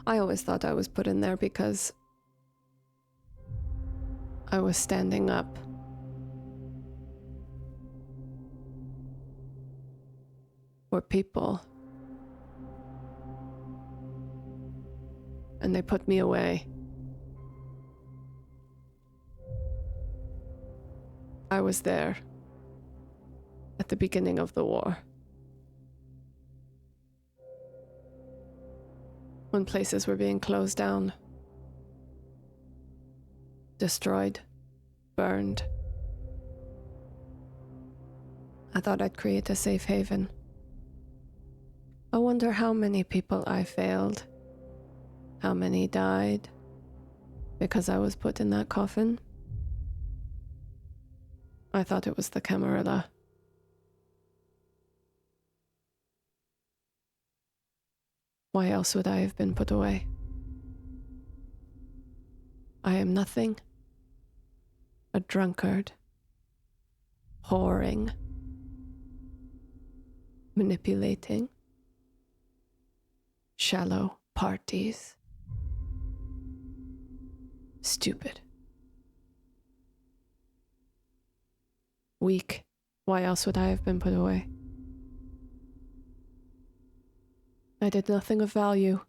I always thought I was put in there because I was standing up. For people. And they put me away. I was there at the beginning of the war. When places were being closed down, destroyed, burned. I thought I'd create a safe haven. I wonder how many people I failed, how many died because I was put in that coffin. I thought it was the Camarilla. Why else would I have been put away? I am nothing. A drunkard. Whoring. Manipulating. Shallow parties. Stupid. Weak. Why else would I have been put away? I did nothing of value.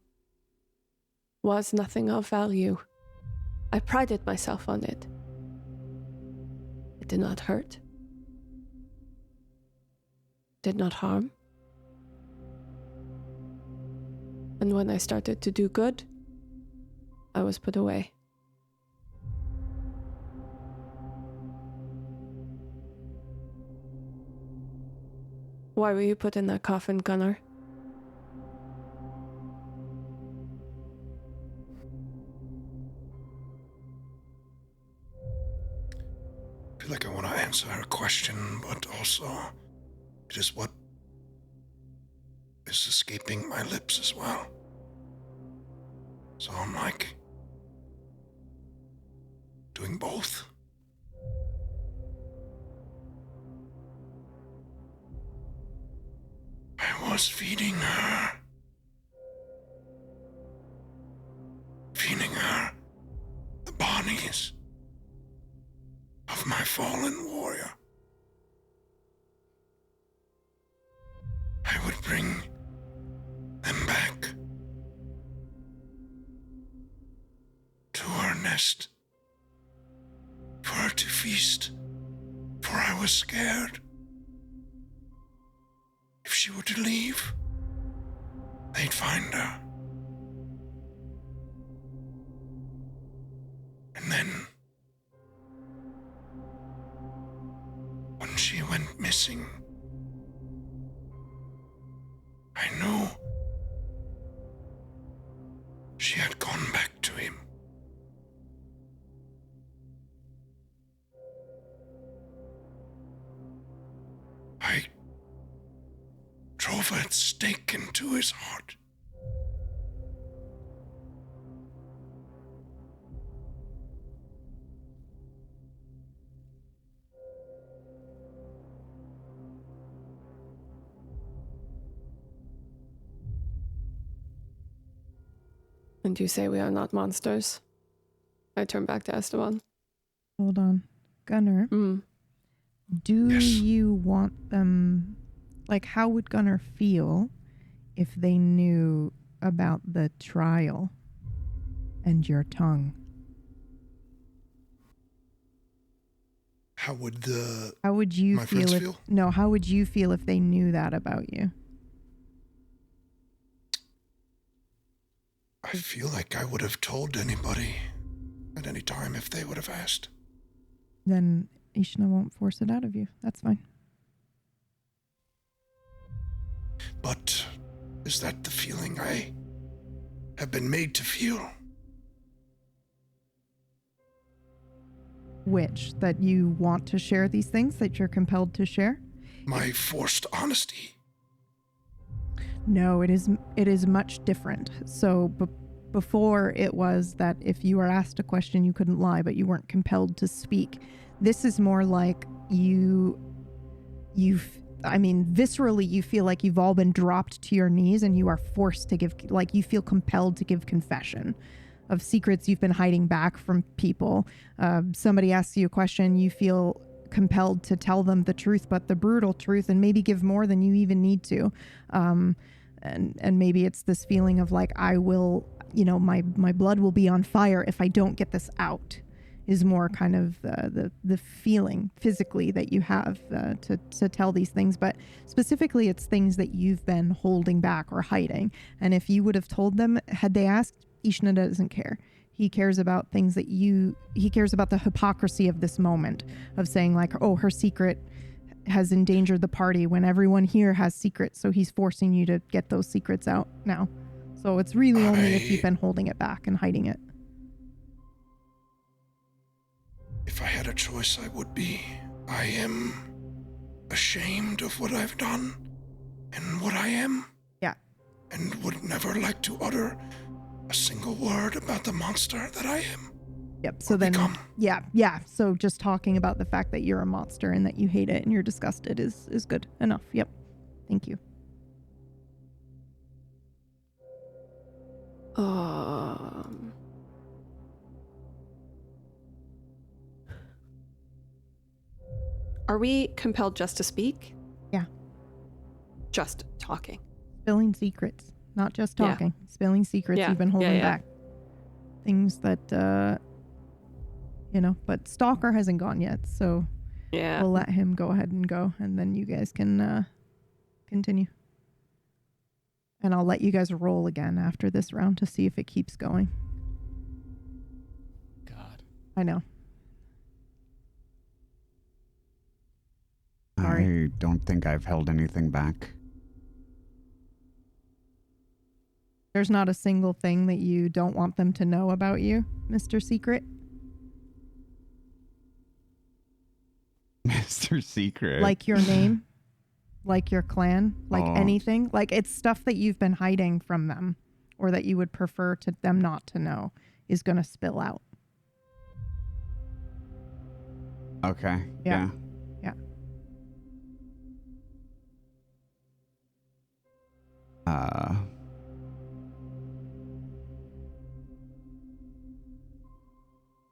Was nothing of value. I prided myself on it. It did not hurt. did not harm. And when I started to do good, I was put away. Why were you put in that coffin, Gunnar? I feel like I want to answer her question, but also it is what is escaping my lips as well. So I'm like doing both. I was feeding her the bodies of my fallen warrior. I would bring them back to her nest for her to feast, for I was scared. If she were to leave, they'd find her. And then, when she went missing, I knew she had gone back to him. I drove a stake into his heart. And you say we are not monsters? I turn back to Esteban. Hold on. Gunnar, do Yes. you want them... Like, how would Gunnar feel if they knew about the trial and your tongue? How would you my feel friends if... feel? No, how would you feel if they knew that about you? I feel like I would have told anybody at any time if they would have asked. Then Ishna won't force it out of you. That's fine. But is that the feeling I have been made to feel? Which? That you want to share these things, that you're compelled to share? My forced honesty. No, it is much different. So before it was that if you were asked a question, you couldn't lie, but you weren't compelled to speak. This is more like viscerally, you feel like you've all been dropped to your knees and you are forced to give, like you feel compelled to give confession of secrets you've been hiding back from people. Somebody asks you a question, you feel compelled to tell them the truth, but the brutal truth, and maybe give more than you even need to. And maybe it's this feeling of like, I will, my blood will be on fire if I don't get this out, is more kind of the feeling physically that you have to tell these things. But specifically, it's things that you've been holding back or hiding. And if you would have told them, had they asked, Ishna doesn't care. He cares about things that he cares about the hypocrisy of this moment of saying like, oh, her secret has endangered the party when everyone here has secrets. So he's forcing you to get those secrets out now. So it's really only if you've been holding it back and hiding it. If I had a choice, I would be. I am ashamed of what I've done and what I am. Yeah. And would never like to utter a single word about the monster that I am. Yep. So then, become. yeah. So just talking about the fact that you're a monster and that you hate it and you're disgusted is good enough. Yep. Thank you. Are we compelled just to speak? Yeah. Just talking. Spilling secrets, not just talking. Yeah. Spilling secrets you've been holding back. Things that, but Stalker hasn't gone yet, so we'll let him go ahead and go, and then you guys can continue. And I'll let you guys roll again after this round to see if it keeps going. God. I know. I don't think I've held anything back. There's not a single thing that you don't want them to know about you, Mr. Secret? Mr. Secret. Like your name? Like your clan? Like anything? Like it's stuff that you've been hiding from them or that you would prefer to them not to know is going to spill out. Okay. Yeah.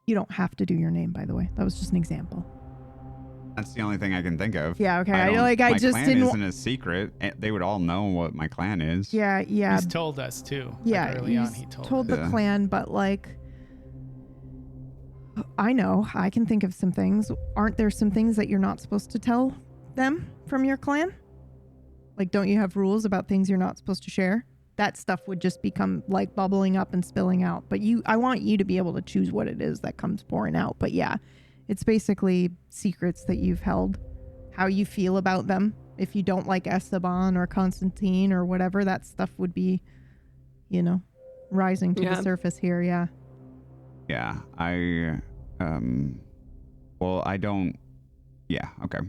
You don't have to do your name, by the way. That was just an example. That's the only thing I can think of. Yeah, okay. My just clan didn't. isn't a secret. They would all know what my clan is. Yeah. He's told us too. Yeah, Like early on, he told the us. clan, but like, I know I can think of some things. Aren't there some things that you're not supposed to tell them from your clan? Like, don't you have rules about things you're not supposed to share? That stuff would just become like bubbling up and spilling out. But I want you to be able to choose what it is that comes pouring out. But yeah, it's basically secrets that you've held, how you feel about them. If you don't like Esteban or Constantine or whatever, that stuff would be, rising to the surface here. Yeah. Yeah. I don't. Yeah. Okay.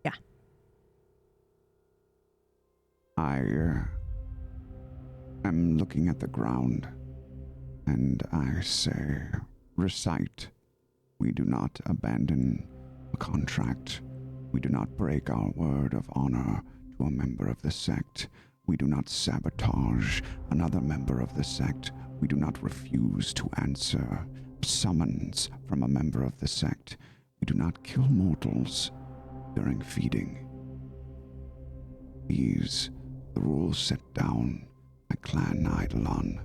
Yeah. I'm looking at the ground, and I say, recite. We do not abandon a contract. We do not break our word of honor to a member of the sect. We do not sabotage another member of the sect. We do not refuse to answer summons from a member of the sect. We do not kill mortals during feeding. These, the rules set down my clan Eidolon.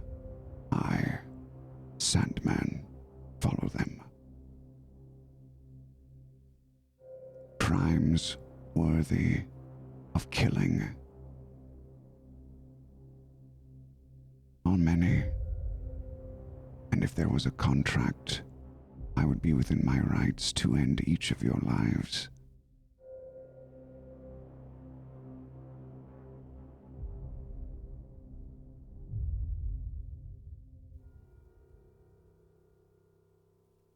I, Sandman, follow them. Crimes worthy of killing are many, and if there was a contract, I would be within my rights to end each of your lives.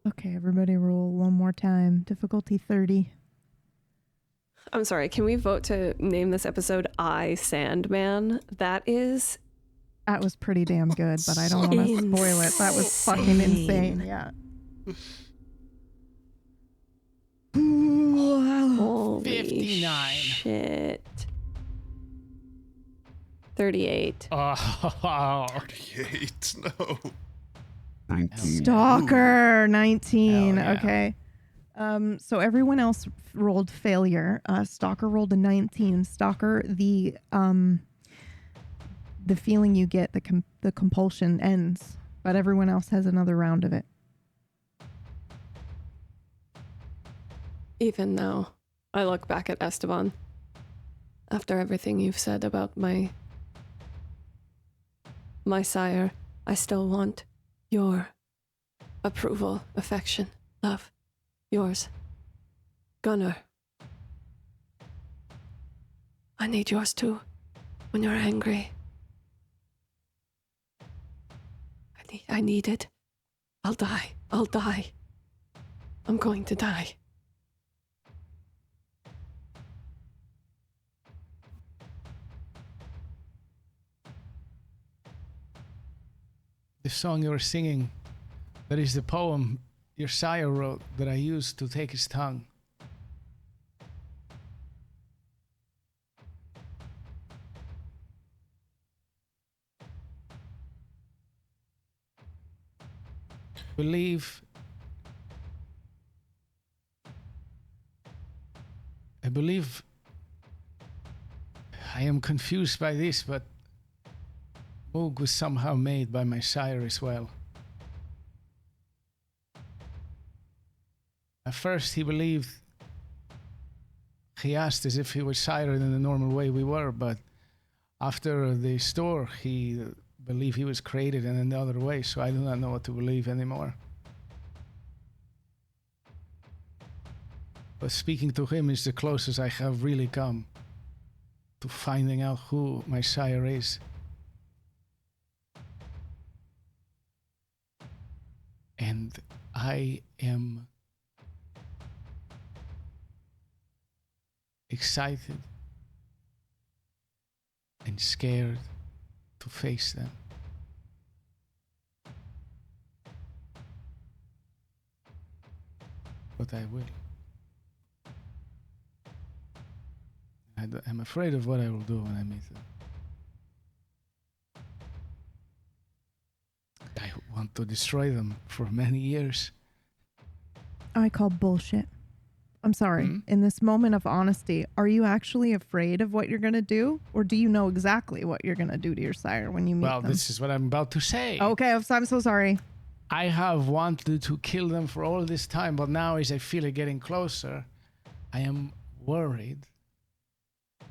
Okay, everybody roll one more time. Difficulty 30. I'm sorry, can we vote to name this episode I, Sandman? That was pretty damn good, but I don't want to spoil it. That was fucking insane. Yeah. Holy 59. Shit. 38. Oh. 38. No. 19. Stalker 19. Hell yeah. Okay. So everyone else rolled failure. Stalker rolled a 19. Stalker, the feeling you get, the compulsion ends, but everyone else has another round of it. Even now, I look back at Esteban. After everything you've said about my sire, I still want your approval, affection, love. Yours. Gunnar. I need yours too. When you're angry. I need it. I'll die. I'm going to die. The song you were singing, that is the poem your sire wrote that I used to take his tongue. I believe I am confused by this, but Moog was somehow made by my sire as well. At first he believed He asked as if he was sired in the normal way we were, but after the store, he believed he was created in another way, so I do not know what to believe anymore. But speaking to him is the closest I have really come to finding out who my sire is. And I am excited and scared to face them. But I will. I'm afraid of what I will do when I meet them. I want to destroy them for many years. I call bullshit. I'm sorry. In this moment of honesty, are you actually afraid of what you're going to do? Or do you know exactly what you're going to do to your sire when you meet them? Well, this is what I'm about to say. Okay, I'm so sorry. I have wanted to kill them for all this time, but now as I feel it getting closer, I am worried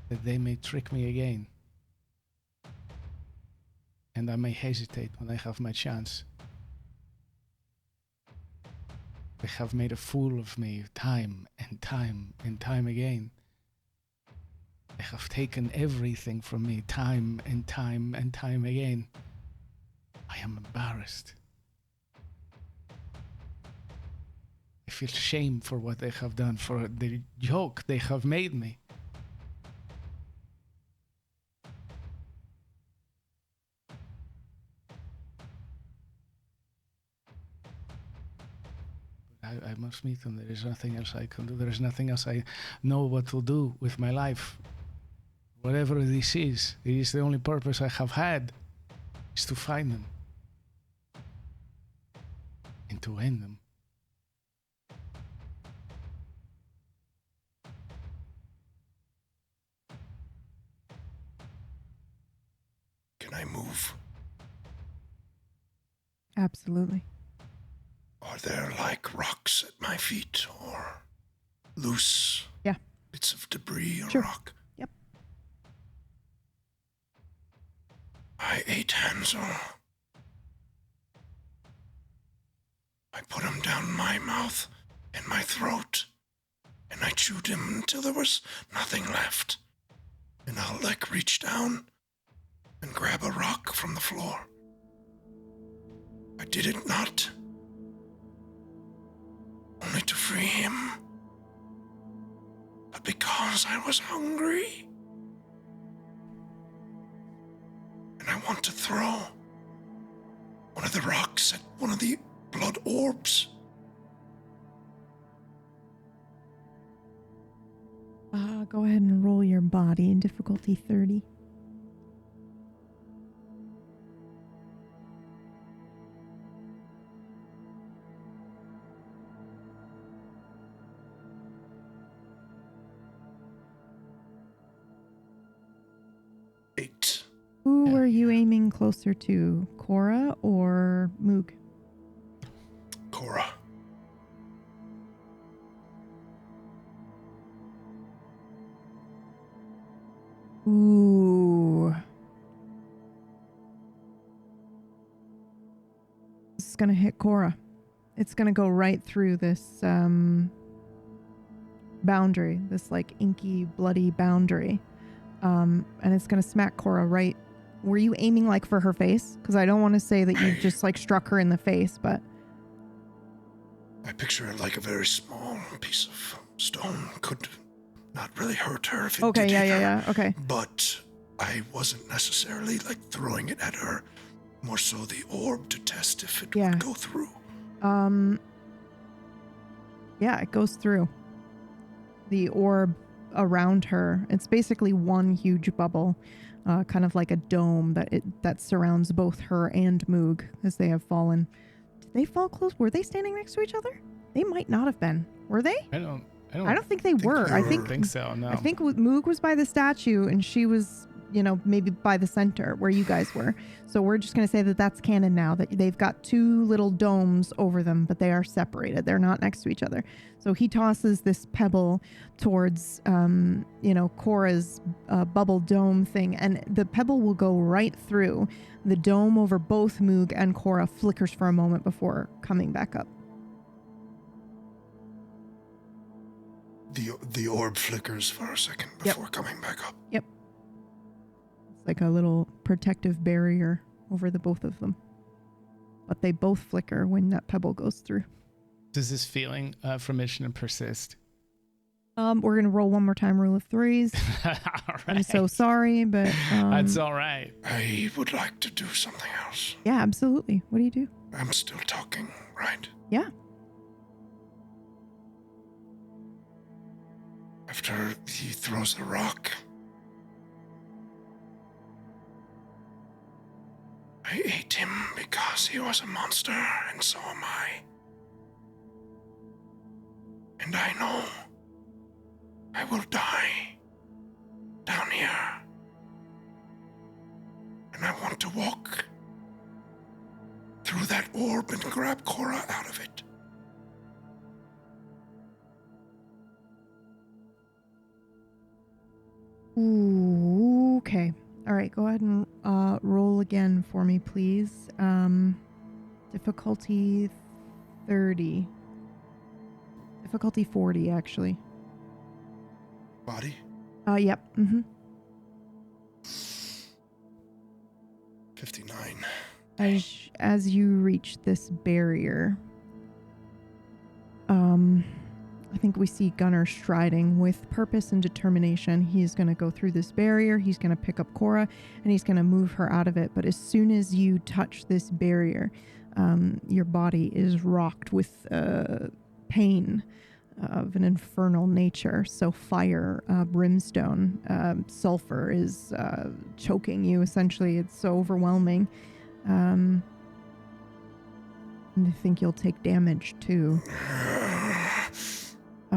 that they may trick me again. And I may hesitate when I have my chance. They have made a fool of me time and time and time again. They have taken everything from me time and time and time again. I am embarrassed. I feel shame for what they have done, for the joke they have made me. I must meet them. There is nothing else I can do. There is nothing else I know what to do with my life. Whatever this is, it is the only purpose I have had, is to find them. And to end them. Can I move? Absolutely. Are there like rocks at my feet or loose bits of debris or rock? Yep. I ate Hansel. I put him down my mouth and my throat, and I chewed him until there was nothing left. And I'll reach down and grab a rock from the floor. I did it not only to free him, but because I was hungry. And I want to throw one of the rocks at one of the blood orbs. Go ahead and roll your body in difficulty 30. Who are you aiming closer to, Cora or Moog? Cora. Ooh. This is going to hit Cora. It's going to go right through this boundary, this inky, bloody boundary. And it's going to smack Cora right. Were you aiming for her face? Because I don't want to say that you just struck her in the face, but... I picture it like a very small piece of stone. Could not really hurt her if it did hit her. Okay. But I wasn't necessarily throwing it at her. More so the orb to test if it would go through. Yeah, it goes through. The orb around her, it's basically one huge bubble, kind of like a dome that surrounds both her and Moog as they have fallen. Did they fall close? Were they standing next to each other? They might not have been. Were they? I don't think they were. I think so. No. I think Moog was by the statue and she was maybe by the center where you guys were. So we're just going to say that that's canon now, that they've got two little domes over them, but they are separated. They're not next to each other. So he tosses this pebble towards, Cora's bubble dome thing, and the pebble will go right through the dome over both Moog and Cora, flickers for a moment before coming back up. The orb flickers for a second before coming back up. Yep. It's like a little protective barrier over the both of them. But they both flicker when that pebble goes through. Does this feeling from Ishna persist? We're going to roll one more time, rule of threes. All right. I'm so sorry, but... That's all right. I would like to do something else. Yeah, absolutely. What do you do? I'm still talking, right? Yeah. After he throws the rock, I ate him because he was a monster, and so am I. And I know I will die down here. And I want to walk through that orb and grab Cora out of it. Ooh, okay. All right, go ahead and roll again for me, please. Difficulty 30. Difficulty 40, actually. Body? Yep. Mm-hmm. 59. As you reach this barrier, I think we see Gunnar striding with purpose and determination. He's going to go through this barrier. He's going to pick up Cora, and he's going to move her out of it. But as soon as you touch this barrier, your body is rocked with pain of an infernal nature. So fire, brimstone, sulfur is choking you, essentially. It's so overwhelming. And I think you'll take damage, too.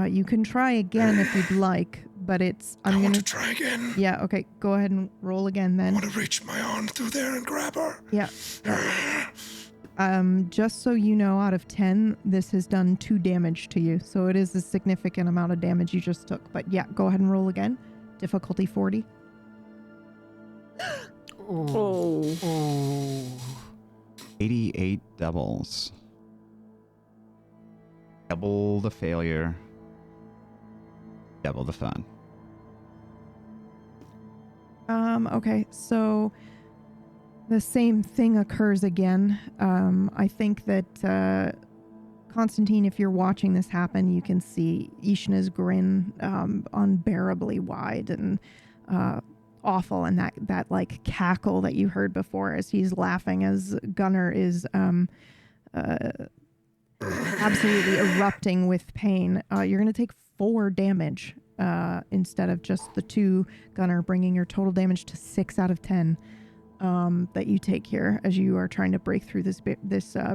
You can try again if you'd like, but it's... I want to try again. Yeah, okay. Go ahead and roll again then. I want to reach my arm through there and grab her. Yeah. Just so you know, out of 10, this has done 2 damage to you. So it is a significant amount of damage you just took. But yeah, go ahead and roll again. Difficulty 40. Oh. 88 doubles. Double the failure. Double the fun. Okay, so the same thing occurs again. I think that Constantine, if you're watching this happen, you can see Ishna's grin unbearably wide and awful, and that like cackle that you heard before as he's laughing as Gunnar is absolutely erupting with pain. You're going to take 4 damage instead of just the 2, Gunnar, bringing your total damage to 6 out of 10 that you take here as you are trying to break through this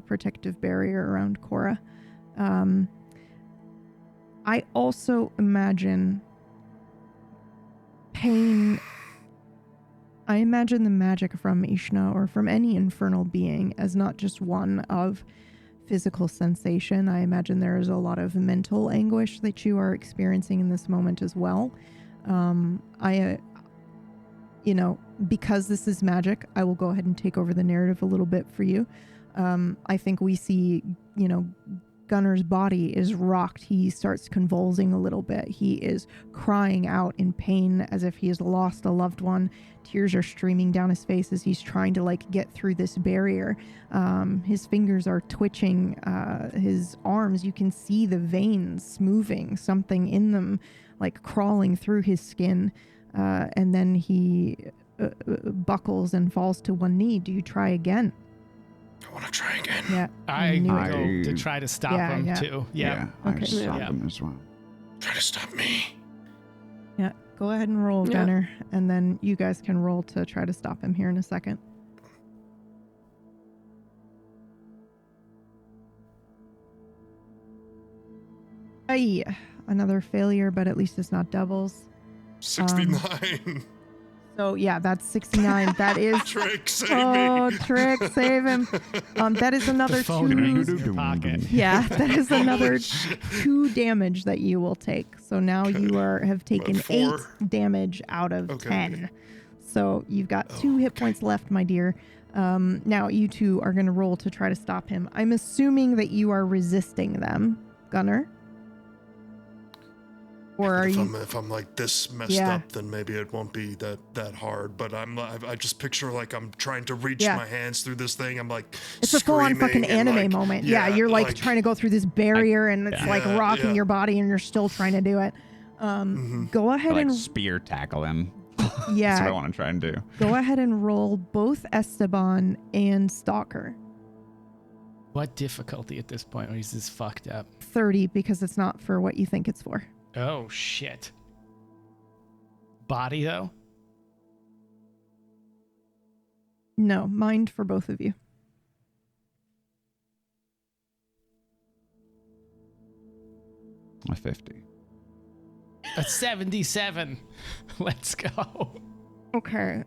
protective barrier around Cora. I also imagine pain. I imagine the magic from Ishna or from any infernal being as not just one of physical sensation. I imagine there is a lot of mental anguish that you are experiencing in this moment as well. Because this is magic, I will go ahead and take over the narrative a little bit for you. I think we see, Gunnar's body is rocked. He starts convulsing a little bit. He is crying out in pain as if he has lost a loved one. Tears are streaming down his face as he's trying to get through this barrier. His fingers are twitching. His arms, you can see the veins moving, something in them crawling through his skin. And then he buckles and falls to one knee. Do you try again? I want to try again. Yeah. I go to try to stop him too. Yeah. Okay. I stop him as well. Try to stop me. Yeah. Go ahead and roll, Gunnar, and then you guys can roll to try to stop him here in a second. Another failure, but at least it's not doubles. 69. So yeah, that's 69. That is Trick, save oh, me. Trick, save him. That is another phone 2. rings in your pocket. Yeah, that is another 2 damage that you will take. So now you have taken 8 damage out of 10. So you've got 2 hit points left, my dear. Now you two are going to roll to try to stop him. I'm assuming that you are resisting them, Gunnar. Or are if I'm like this messed up, then maybe it won't be that hard. But I just picture like I'm trying to reach my hands through this thing. I'm like, it's a full-on fucking anime moment. Yeah, you're like trying to go through this barrier, and it's like rocking your body, and you're still trying to do it. Go ahead and spear tackle him. Yeah, that's what I want to try and do. Go ahead and roll both Esteban and Stalker. What difficulty at this point? Or is this fucked up? 30, because it's not for what you think it's for. Oh, shit. Body, though? No, mind for both of you. A 50. A 77. Let's go. Okay.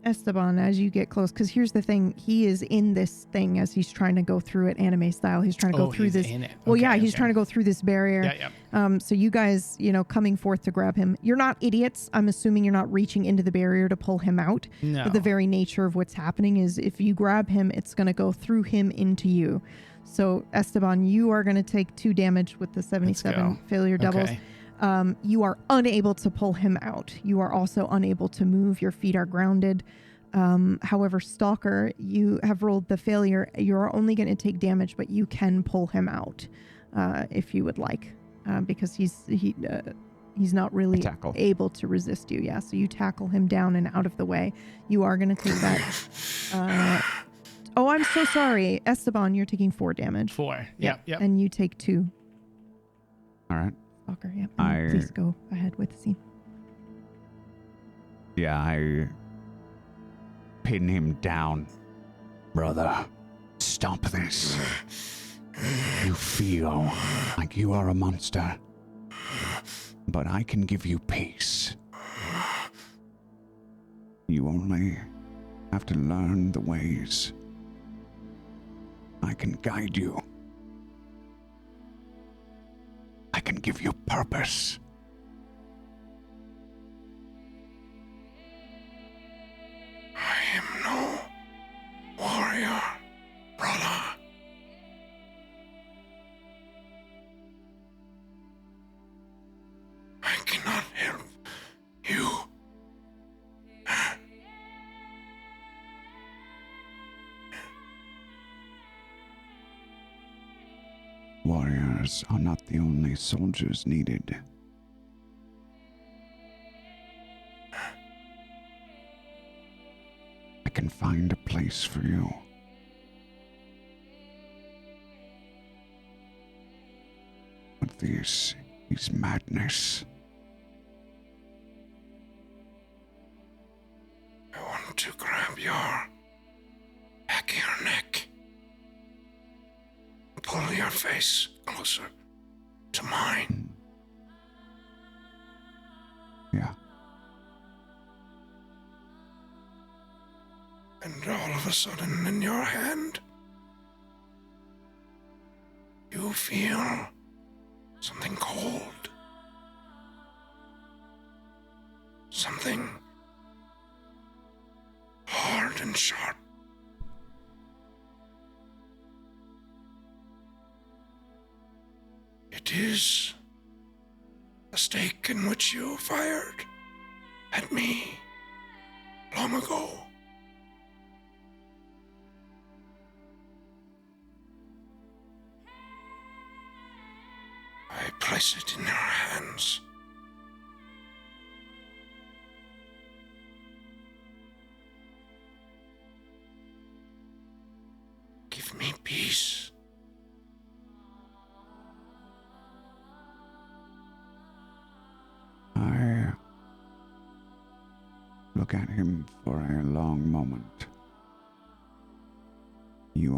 Esteban, as you get close, because here's the thing, he is in this thing as he's trying to go through it anime style. He's trying to go through this. In it. Well, yeah, he's trying to go through this barrier. Yeah. So you guys, coming forth to grab him. You're not idiots. I'm assuming you're not reaching into the barrier to pull him out. No. But the very nature of what's happening is if you grab him, it's going to go through him into you. So Esteban, you are going to take 2 damage with the 77 failure doubles. Okay. You are unable to pull him out. You are also unable to move. Your feet are grounded. However, Stalker, you have rolled the failure. You're only going to take damage, but you can pull him out if you would like, because he's not really able to resist you. Yeah, so you tackle him down and out of the way. You are going to take that. Oh, I'm so sorry, Esteban. You're taking 4 damage. 4. Yep. And you take 2. All right. Stalker, yep. Please go ahead with the scene. Yeah, I pin him down. Brother, stop this. You feel like you are a monster, but I can give you peace. You only have to learn the ways. I can guide you. I can give you purpose. I am no warrior, brother. I cannot help you. Warriors are not the only soldiers needed. I can find a place for you. But this is madness. I want to grab your back of your neck. Pull your face closer to mine. Yeah. And all of a sudden in your hand, you feel something cold. Something hard and sharp. It is a stake in which you fired at me long ago. I place it in your hands. Give me peace. I look at him for a long moment. You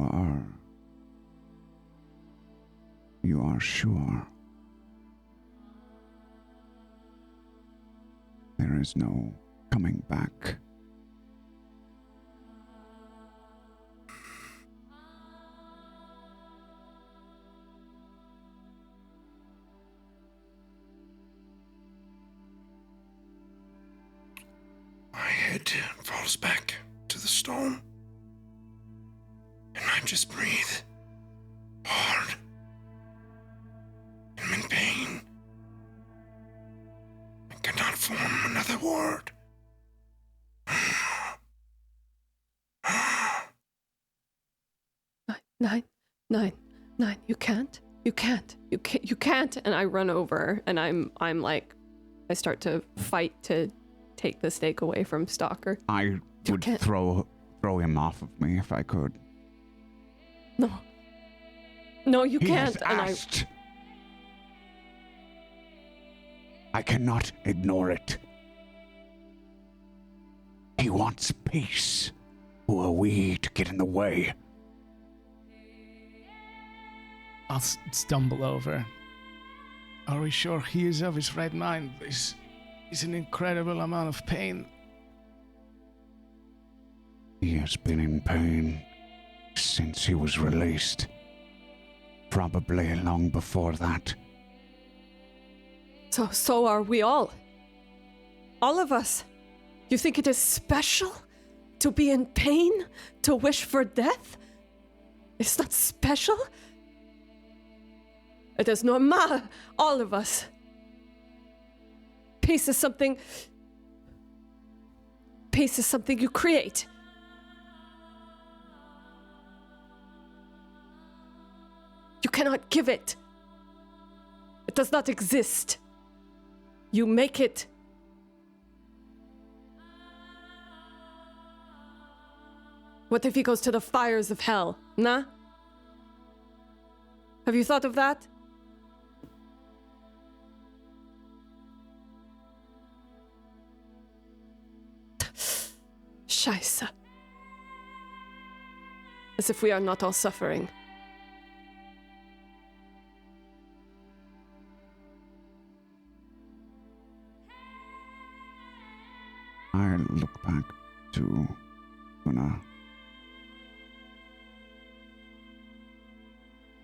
are sure. There is no coming back. My head falls back to the stone, and I just breathe hard. I'm in pain. I cannot form another word. Nine. You can't. And I run over, and I'm like, I start to fight to take the stake away from Stalker. I would throw him off of me if I could. No, you He can't. Has asked. I cannot ignore it. He wants peace. Who are we to get in the way? I'll stumble over. Are we sure he is of his right mind? This is an incredible amount of pain. He has been in pain since he was released. Probably long before that. So are we all. All of us. You think it is special to be in pain, to wish for death? It's not special. It is normal, all of us. Peace is something you create. You cannot give it. It does not exist. You make it. What if he goes to the fires of hell, nah? Have you thought of that? Scheiße. As if we are not all suffering. I look back to Una.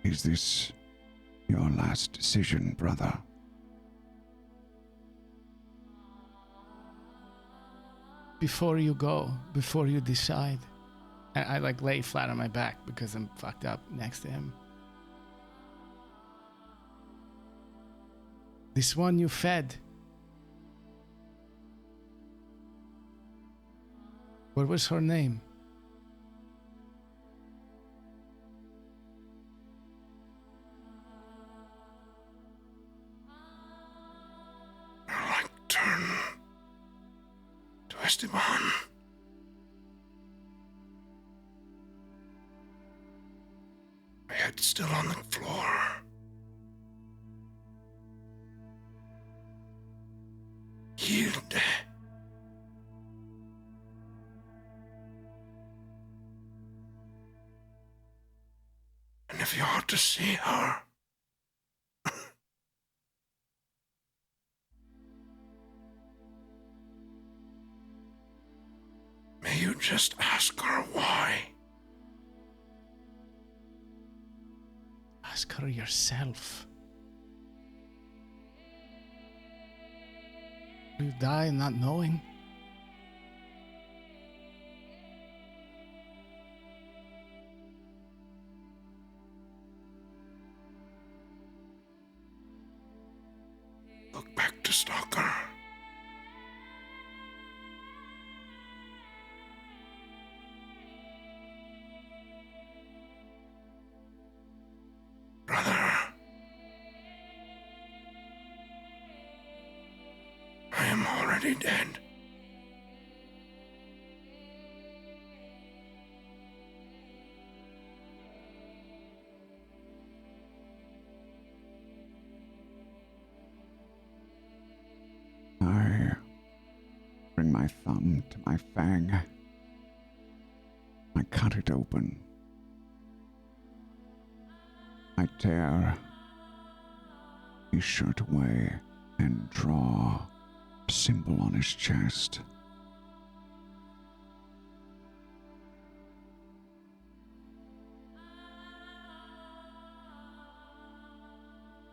Is this your last decision, brother? Before you go, before you decide. And I like lay flat on my back because I'm fucked up next to him. This one you fed. What was her name? Nocturne to Esteban. My head still on the floor. Yield. And if you ought to see her, may you just ask her why. Ask her yourself. You die not knowing. Look back to Stalker. Brother, I am already dead. I bring my thumb to my fang. I cut it open. I tear his shirt away and draw a symbol on his chest.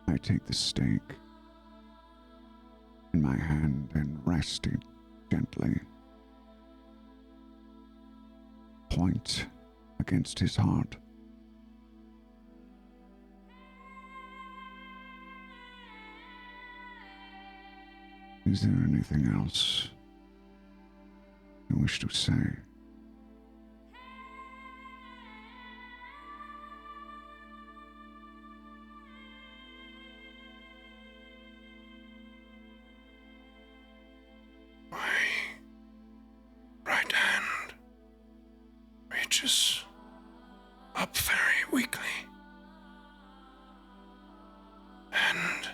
I take the stake in my hand and rest it gently. Point against his heart. Is there anything else you wish to say? My right hand reaches up very weakly, and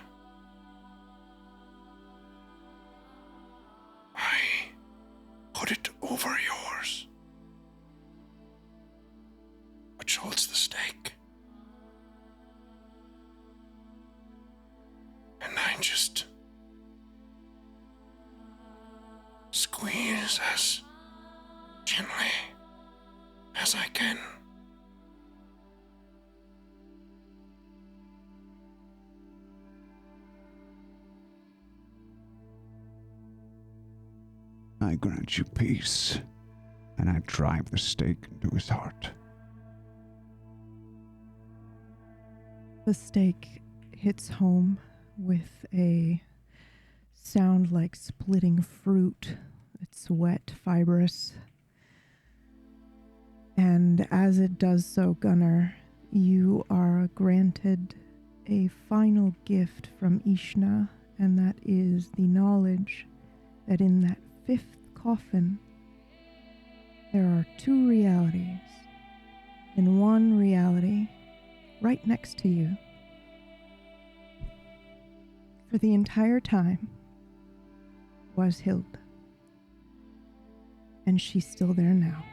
I put it over yours, which holds the stake. And I just squeeze as gently as I can. I grant you peace, and I drive the stake into his heart. The stake hits home with a sound like splitting fruit. It's wet, fibrous. And as it does so, Gunnar, you are granted a final gift from Ishna, and that is the knowledge that in that fifth coffin, there are two realities. In one reality, right next to you, for the entire time, was Hilda. And she's still there now.